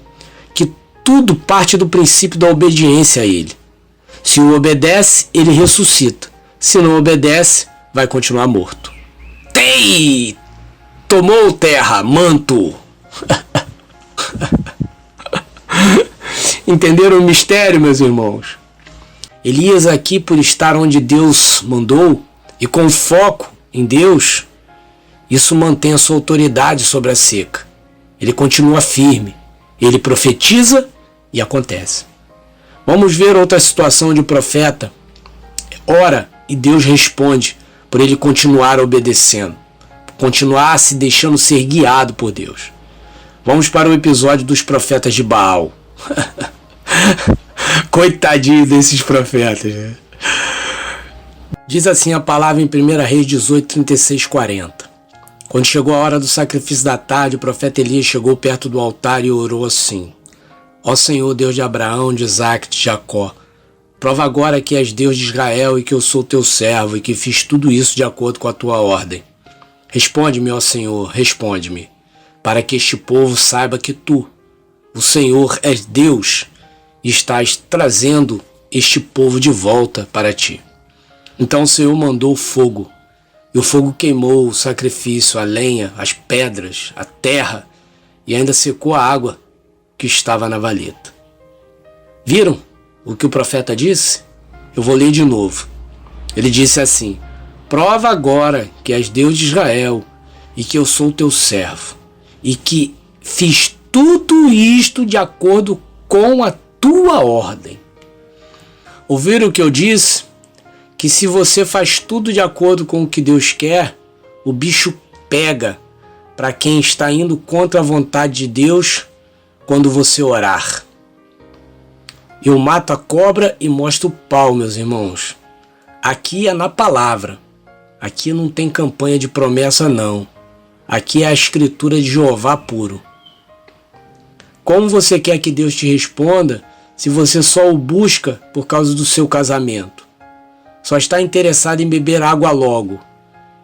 [SPEAKER 2] que tudo parte do princípio da obediência a Ele. Se o obedece, Ele ressuscita. Se não obedece, vai continuar morto. Tei! Tomou terra, manto! Entenderam o mistério, meus irmãos? Elias aqui, por estar onde Deus mandou e com foco em Deus, isso mantém a sua autoridade sobre a seca. Ele continua firme, ele profetiza e acontece. Vamos ver outra situação onde o profeta ora e Deus responde por ele continuar obedecendo, continuar se deixando ser guiado por Deus. Vamos para o episódio dos profetas de Baal. Coitadinho desses profetas, né? Diz assim a palavra em 1 Reis 18, 36, 40. Quando chegou a hora do sacrifício da tarde, o profeta Elias chegou perto do altar e orou assim: ó Senhor, Deus de Abraão, de Isaque, de Jacó, prova agora que és Deus de Israel e que eu sou teu servo e que fiz tudo isso de acordo com a tua ordem. Responde-me, ó Senhor, responde-me, para que este povo saiba que tu, o Senhor, és Deus e estás trazendo este povo de volta para ti. Então o Senhor mandou fogo, e o fogo queimou o sacrifício, a lenha, as pedras, a terra, e ainda secou a água que estava na valeta. Viram o que o profeta disse? Eu vou ler de novo. Ele disse assim: prova agora que és Deus de Israel e que eu sou teu servo e que fiz tudo isto de acordo com a tua ordem. Ouviram o que eu disse? Que se você faz tudo de acordo com o que Deus quer, o bicho pega para quem está indo contra a vontade de Deus quando você orar. Eu mato a cobra e mostro o pau, meus irmãos. Aqui é na palavra. Aqui não tem campanha de promessa, não. Aqui é a escritura de Jeová puro. Como você quer que Deus te responda se você só o busca por causa do seu casamento? Só está interessado em beber água logo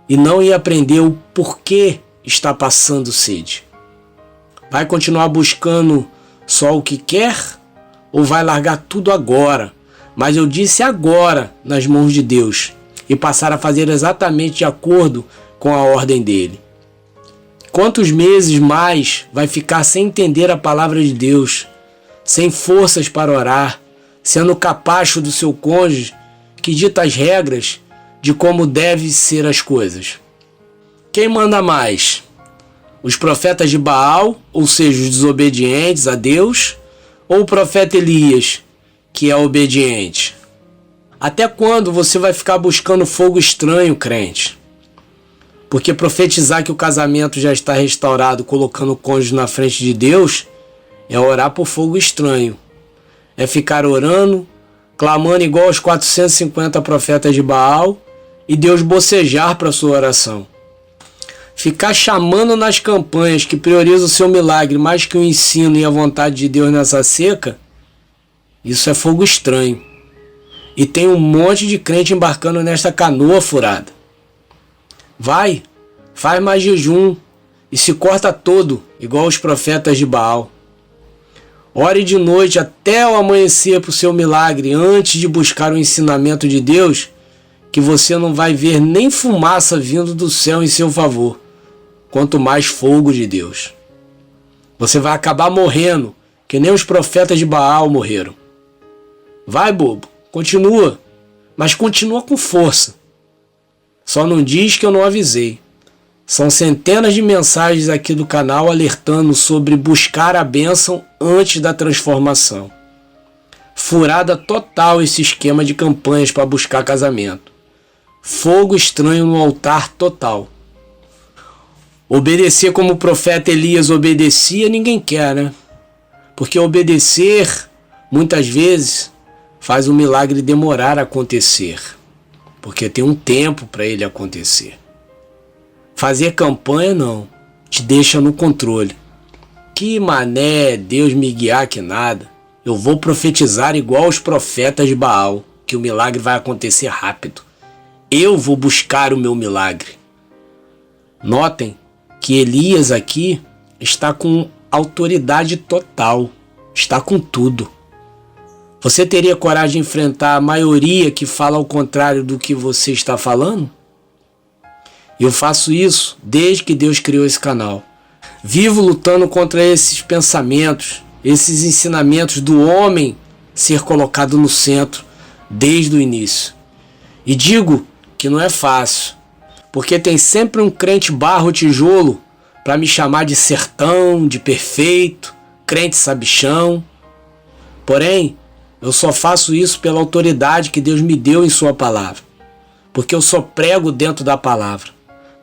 [SPEAKER 2] e não em aprender o porquê está passando sede? Vai continuar buscando só o que quer ou vai largar tudo agora? Mas eu disse agora nas mãos de Deus e passar a fazer exatamente de acordo com a ordem dele. Quantos meses mais vai ficar sem entender a palavra de Deus, sem forças para orar, sendo o capacho do seu cônjuge que dita as regras de como devem ser as coisas? Quem manda mais? Os profetas de Baal, ou seja, os desobedientes a Deus, ou o profeta Elias, que é obediente? Até quando você vai ficar buscando fogo estranho, crente? Porque profetizar que o casamento já está restaurado colocando o cônjuge na frente de Deus é orar por fogo estranho. É ficar orando, clamando igual aos 450 profetas de Baal e Deus bocejar para sua oração. Ficar chamando nas campanhas que priorizam o seu milagre mais que o ensino e a vontade de Deus nessa seca, isso é fogo estranho. E tem um monte de crente embarcando nesta canoa furada. Vai, faz mais jejum e se corta todo, igual os profetas de Baal. Ore de noite até o amanhecer para o seu milagre antes de buscar o ensinamento de Deus, que você não vai ver nem fumaça vindo do céu em seu favor, quanto mais fogo de Deus. Você vai acabar morrendo, que nem os profetas de Baal morreram. Vai, bobo, continua, mas continua com força. Só não diz que eu não avisei. São centenas de mensagens aqui do canal alertando sobre buscar a bênção antes da transformação. Furada total esse esquema de campanhas para buscar casamento. Fogo estranho no altar total. Obedecer como o profeta Elias obedecia, ninguém quer, né? Porque obedecer, muitas vezes, faz o milagre demorar a acontecer. Porque tem um tempo para ele acontecer. Fazer campanha não, te deixa no controle. Que mané, Deus me guiar que nada. Eu vou profetizar igual os profetas de Baal, que o milagre vai acontecer rápido. Eu vou buscar o meu milagre. Notem que Elias aqui está com autoridade total, está com tudo. Você teria coragem de enfrentar a maioria que fala ao contrário do que você está falando? Eu faço isso desde que Deus criou esse canal. Vivo lutando contra esses pensamentos, esses ensinamentos do homem ser colocado no centro desde o início. E digo que não é fácil, porque tem sempre um crente barro tijolo para me chamar de sertão, de perfeito, crente sabichão. Porém, eu só faço isso pela autoridade que Deus me deu em sua palavra. Porque eu só prego dentro da palavra.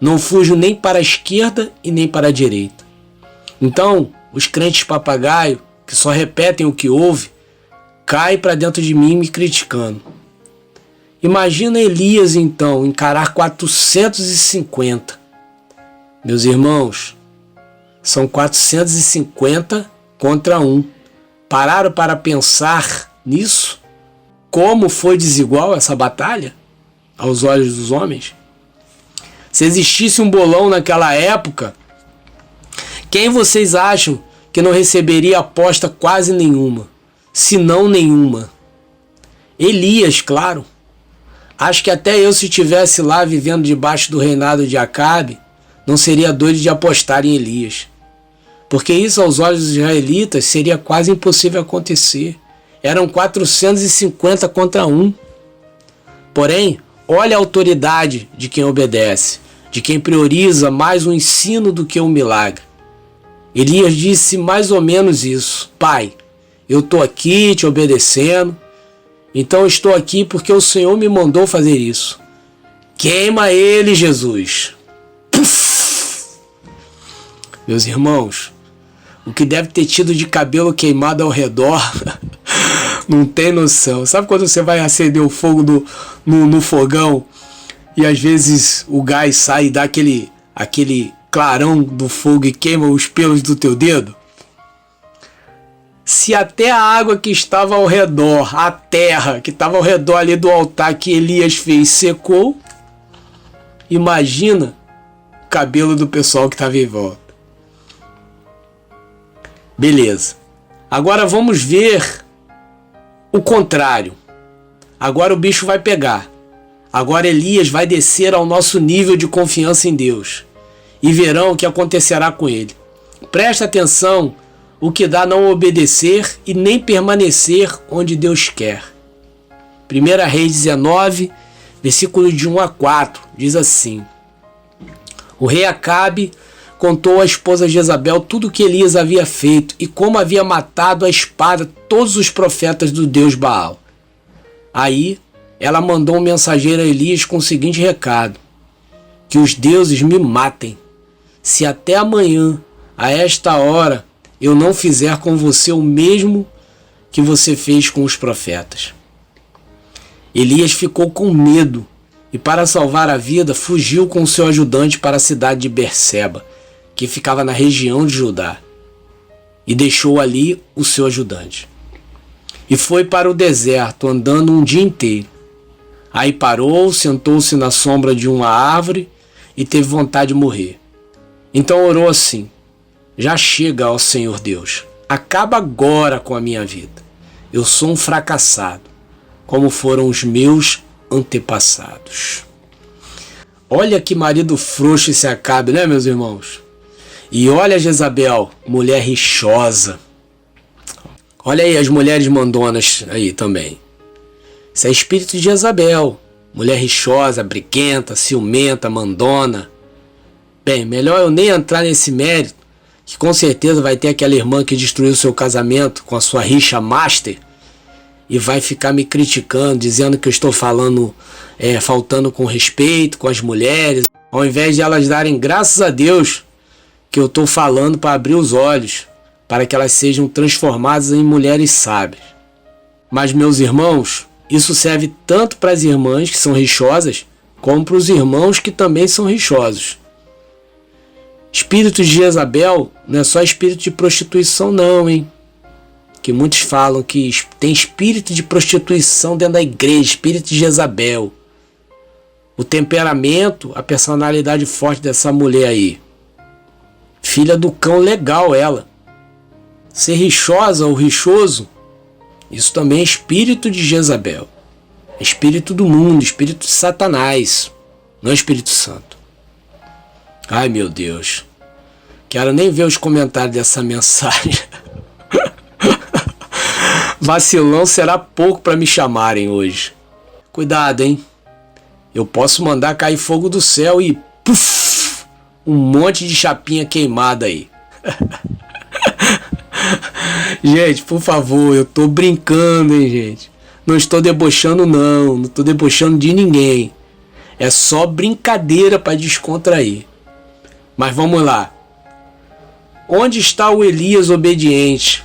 [SPEAKER 2] Não fujo nem para a esquerda e nem para a direita. Então, os crentes papagaio, que só repetem o que ouve, caem para dentro de mim me criticando. Imagina Elias, então, encarar 450. Meus irmãos, são 450 contra 1. Pararam para pensar nisso? Como foi desigual essa batalha aos olhos dos homens? Se existisse um bolão naquela época, quem vocês acham que não receberia aposta quase nenhuma, se não nenhuma? Elias, claro. Acho que até eu, se estivesse lá vivendo debaixo do reinado de Acabe, não seria doido de apostar em Elias. Porque isso aos olhos dos israelitas seria quase impossível acontecer. Eram 450 contra 1. Porém, olha a autoridade de quem obedece, de quem prioriza mais o ensino do que o milagre. Elias disse mais ou menos isso: Pai, eu estou aqui te obedecendo, então eu estou aqui porque o Senhor me mandou fazer isso. Queima ele, Jesus. Puf! Meus irmãos, o que deve ter tido de cabelo queimado ao redor, não tem noção. Sabe quando você vai acender o fogo no fogão e às vezes o gás sai e dá aquele clarão do fogo e queima os pelos do teu dedo? Se até a água que estava ao redor, a terra que estava ao redor ali do altar que Elias fez, secou, imagina o cabelo do pessoal que estava em volta. Beleza. Agora vamos ver o contrário. Agora o bicho vai pegar. Agora Elias vai descer ao nosso nível de confiança em Deus. E verão o que acontecerá com ele. Presta atenção o que dá não obedecer e nem permanecer onde Deus quer. 1 Reis 19, versículo de 1 a 4, diz assim: O rei Acabe contou à esposa Jezabel tudo o que Elias havia feito e como havia matado à espada todos os profetas do Deus Baal. Aí ela mandou um mensageiro a Elias com o seguinte recado: que os deuses me matem, se até amanhã, a esta hora, eu não fizer com você o mesmo que você fez com os profetas. Elias ficou com medo e, para salvar a vida, fugiu com seu ajudante para a cidade de Berseba, que ficava na região de Judá, e deixou ali o seu ajudante. E foi para o deserto, andando um dia inteiro. Aí parou, sentou-se na sombra de uma árvore e teve vontade de morrer. Então orou assim: Já chega, ó Senhor Deus, acaba agora com a minha vida. Eu sou um fracassado, como foram os meus antepassados. Olha que marido frouxo esse Acabe, né, meus irmãos? E olha Jezabel, mulher rixosa. Olha aí as mulheres mandonas aí também. Isso é espírito de Jezabel, mulher rixosa, briguenta, ciumenta, mandona. Bem, melhor eu nem entrar nesse mérito, que com certeza vai ter aquela irmã que destruiu seu casamento com a sua rixa master e vai ficar me criticando, dizendo que eu estou falando, faltando com respeito com as mulheres, ao invés de elas darem graças a Deus que eu estou falando para abrir os olhos, para que elas sejam transformadas em mulheres sábias. Mas, meus irmãos, isso serve tanto para as irmãs que são rixosas, como para os irmãos que também são rixosos. Espírito de Jezabel não é só espírito de prostituição não, hein? Que muitos falam que tem espírito de prostituição dentro da igreja, espírito de Jezabel. O temperamento, a personalidade forte dessa mulher aí. Filha do cão legal ela. Ser rixosa ou rixoso, isso também é espírito de Jezabel. É espírito do mundo, espírito de Satanás, não é Espírito Santo. Ai meu Deus, quero nem ver os comentários dessa mensagem. Vacilão será pouco para me chamarem hoje. Cuidado, hein? Eu posso mandar cair fogo do céu e puff, um monte de chapinha queimada aí. Gente, por favor, eu tô brincando, hein, gente? Não estou debochando não estou debochando de ninguém. É só brincadeira para descontrair. Mas vamos lá. Onde está o Elias obediente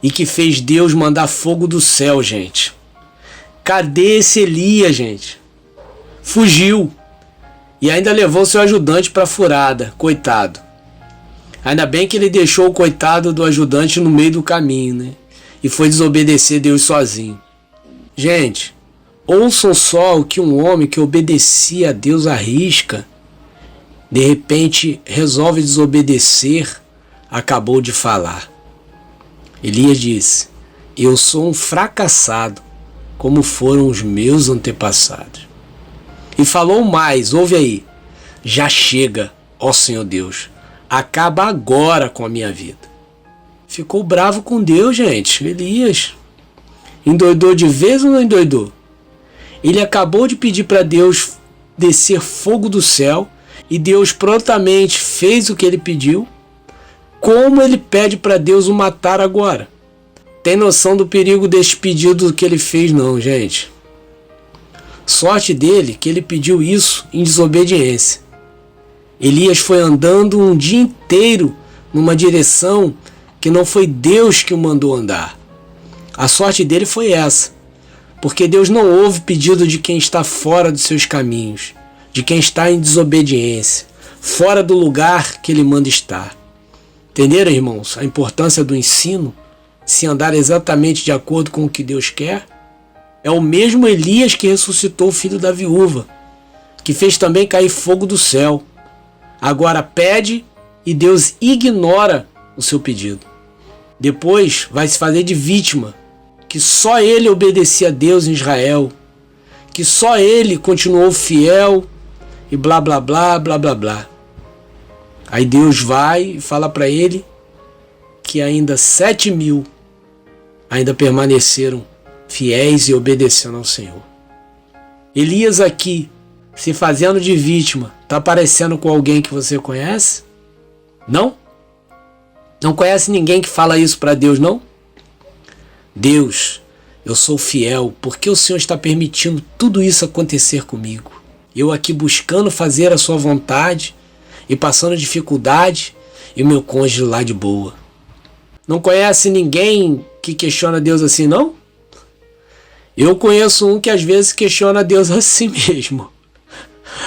[SPEAKER 2] e que fez Deus mandar fogo do céu, gente? Cadê esse Elias, gente? Fugiu e ainda levou seu ajudante para a furada, coitado. Ainda bem que ele deixou o coitado do ajudante no meio do caminho, né? E foi desobedecer Deus sozinho. Gente, ouçam só o que um homem que obedecia a Deus à risca, de repente resolve desobedecer, acabou de falar. Elias disse: Eu sou um fracassado, como foram os meus antepassados. E falou mais, ouve aí: Já chega, ó Senhor Deus, acaba agora com a minha vida. Ficou bravo com Deus, gente. Elias endoidou de vez ou não endoidou? Ele acabou de pedir para Deus descer fogo do céu e Deus prontamente fez o que ele pediu. Como ele pede para Deus o matar agora? Tem noção do perigo desse pedido que ele fez não, gente? Sorte dele que ele pediu isso em desobediência. Elias foi andando um dia inteiro numa direção que não foi Deus que o mandou andar. A sorte dele foi essa, porque Deus não ouve pedido de quem está fora dos seus caminhos, de quem está em desobediência, fora do lugar que ele manda estar. Entenderam, irmãos, a importância do ensino? se andar exatamente de acordo com o que Deus quer? É o mesmo Elias que ressuscitou o filho da viúva, que fez também cair fogo do céu. Agora pede e Deus ignora o seu pedido. Depois vai se fazer de vítima, que só ele obedecia a Deus em Israel, que só ele continuou fiel e blá blá blá blá blá blá. Aí Deus vai e fala para ele que ainda 7.000 ainda permaneceram fiéis e obedecendo ao Senhor. Elias aqui, se fazendo de vítima, está parecendo com alguém que você conhece? Não? Não conhece ninguém que fala isso para Deus, não? Deus, eu sou fiel, porque o Senhor está permitindo tudo isso acontecer comigo? Eu aqui buscando fazer a sua vontade e passando dificuldade, e o meu cônjuge lá de boa. Não conhece ninguém que questiona Deus assim, não? Eu conheço um que às vezes questiona Deus assim mesmo.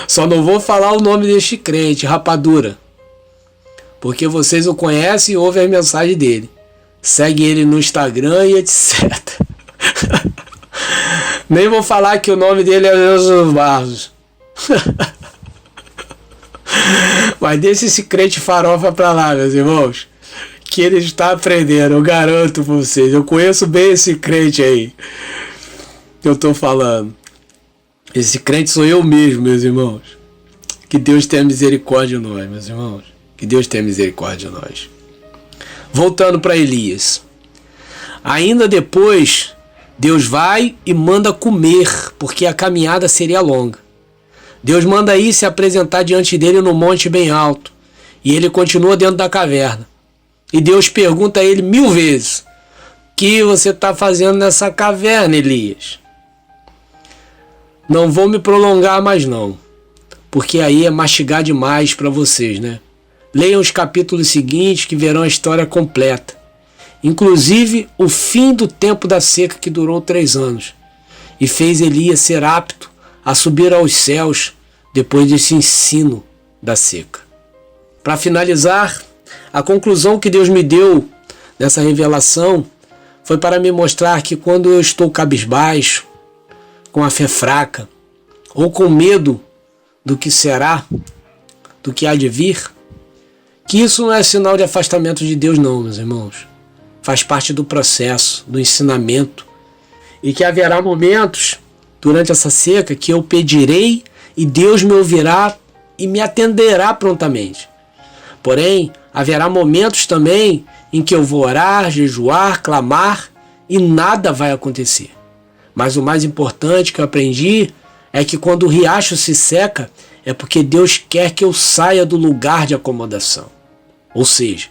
[SPEAKER 2] Só não vou falar o nome deste crente, Rapadura, porque vocês o conhecem e ouvem a mensagem dele. Segue ele no Instagram e etc. Nem vou falar que o nome dele é Jesus Barros. Mas deixa esse crente farofa pra lá, meus irmãos, que ele está aprendendo, eu garanto pra vocês. Eu conheço bem esse crente aí que eu tô falando. Esse crente sou eu mesmo, meus irmãos. Que Deus tenha misericórdia de nós, meus irmãos. Que Deus tenha misericórdia de nós. Voltando para Elias. Ainda depois, Deus vai e manda comer, porque a caminhada seria longa. Deus manda ir se apresentar diante dele no monte bem alto. E ele continua dentro da caverna. E Deus pergunta a ele 1000 vezes: o que você está fazendo nessa caverna, Elias? Não vou me prolongar mais não, porque aí é mastigar demais para vocês, né? Leiam os capítulos seguintes que verão a história completa. Inclusive o fim do tempo da seca, que durou 3 anos. E fez Elias ser apto a subir aos céus depois desse ensino da seca. Para finalizar, a conclusão que Deus me deu nessa revelação foi para me mostrar que quando eu estou cabisbaixo, com a fé fraca, ou com medo do que será, do que há de vir, que isso não é sinal de afastamento de Deus não, meus irmãos. Faz parte do processo, do ensinamento, e que haverá momentos durante essa seca que eu pedirei e Deus me ouvirá e me atenderá prontamente. Porém, haverá momentos também em que eu vou orar, jejuar, clamar e nada vai acontecer. Mas o mais importante que eu aprendi é que quando o riacho se seca, é porque Deus quer que eu saia do lugar de acomodação. Ou seja,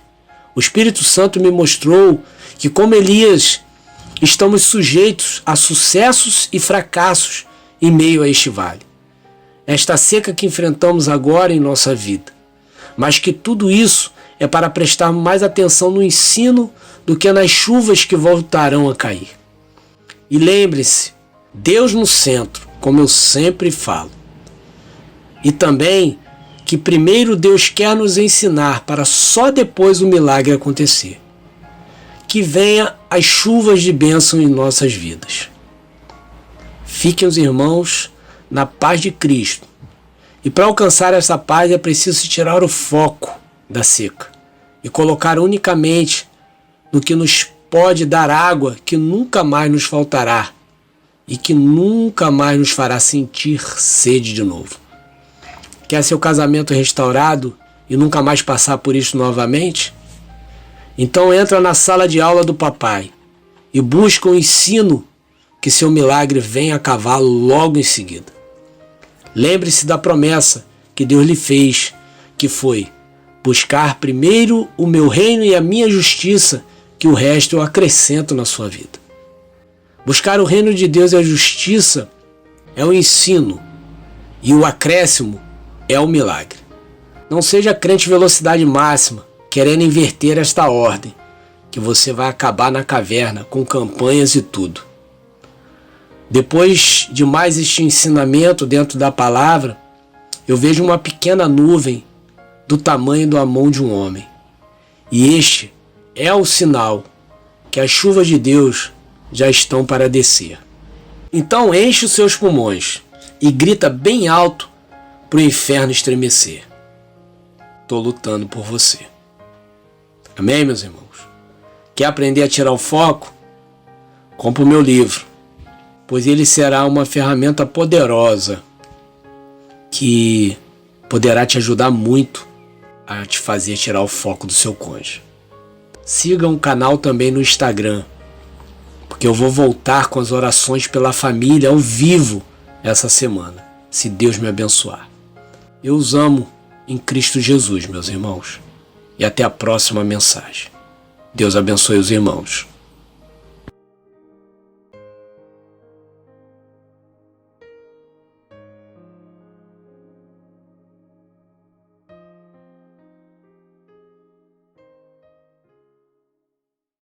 [SPEAKER 2] o Espírito Santo me mostrou que, como Elias, estamos sujeitos a sucessos e fracassos em meio a este vale. Esta seca que enfrentamos agora em nossa vida. Mas que tudo isso é para prestar mais atenção no ensino do que nas chuvas que voltarão a cair. E lembre-se, Deus no centro, como eu sempre falo. E também que primeiro Deus quer nos ensinar para só depois o milagre acontecer. Que venha as chuvas de bênção em nossas vidas. Fiquem os irmãos na paz de Cristo. E para alcançar essa paz é preciso tirar o foco da seca e colocar unicamente no que nos pode dar água que nunca mais nos faltará e que nunca mais nos fará sentir sede de novo. Quer seu casamento restaurado e nunca mais passar por isso novamente? Então entra na sala de aula do papai e busca o ensino que seu milagre venha a cavalo logo em seguida. Lembre-se da promessa que Deus lhe fez, que foi buscar primeiro o meu reino e a minha justiça, que o resto eu acrescento na sua vida. Buscar o reino de Deus e a justiça é o ensino e o acréscimo é o milagre. Não seja crente velocidade máxima, querendo inverter esta ordem, que você vai acabar na caverna com campanhas e tudo. Depois de mais este ensinamento dentro da palavra, eu vejo uma pequena nuvem do tamanho da mão de um homem. E este é o sinal que as chuvas de Deus já estão para descer. Então enche os seus pulmões e grita bem alto para o inferno estremecer. Estou lutando por você. Amém, meus irmãos? Quer aprender a tirar o foco? Compre o meu livro, pois ele será uma ferramenta poderosa que poderá te ajudar muito a te fazer tirar o foco do seu cônjuge. Siga o canal também no Instagram, porque eu vou voltar com as orações pela família ao vivo essa semana, se Deus me abençoar. Eu os amo em Cristo Jesus, meus irmãos. E até a próxima mensagem. Deus abençoe os irmãos.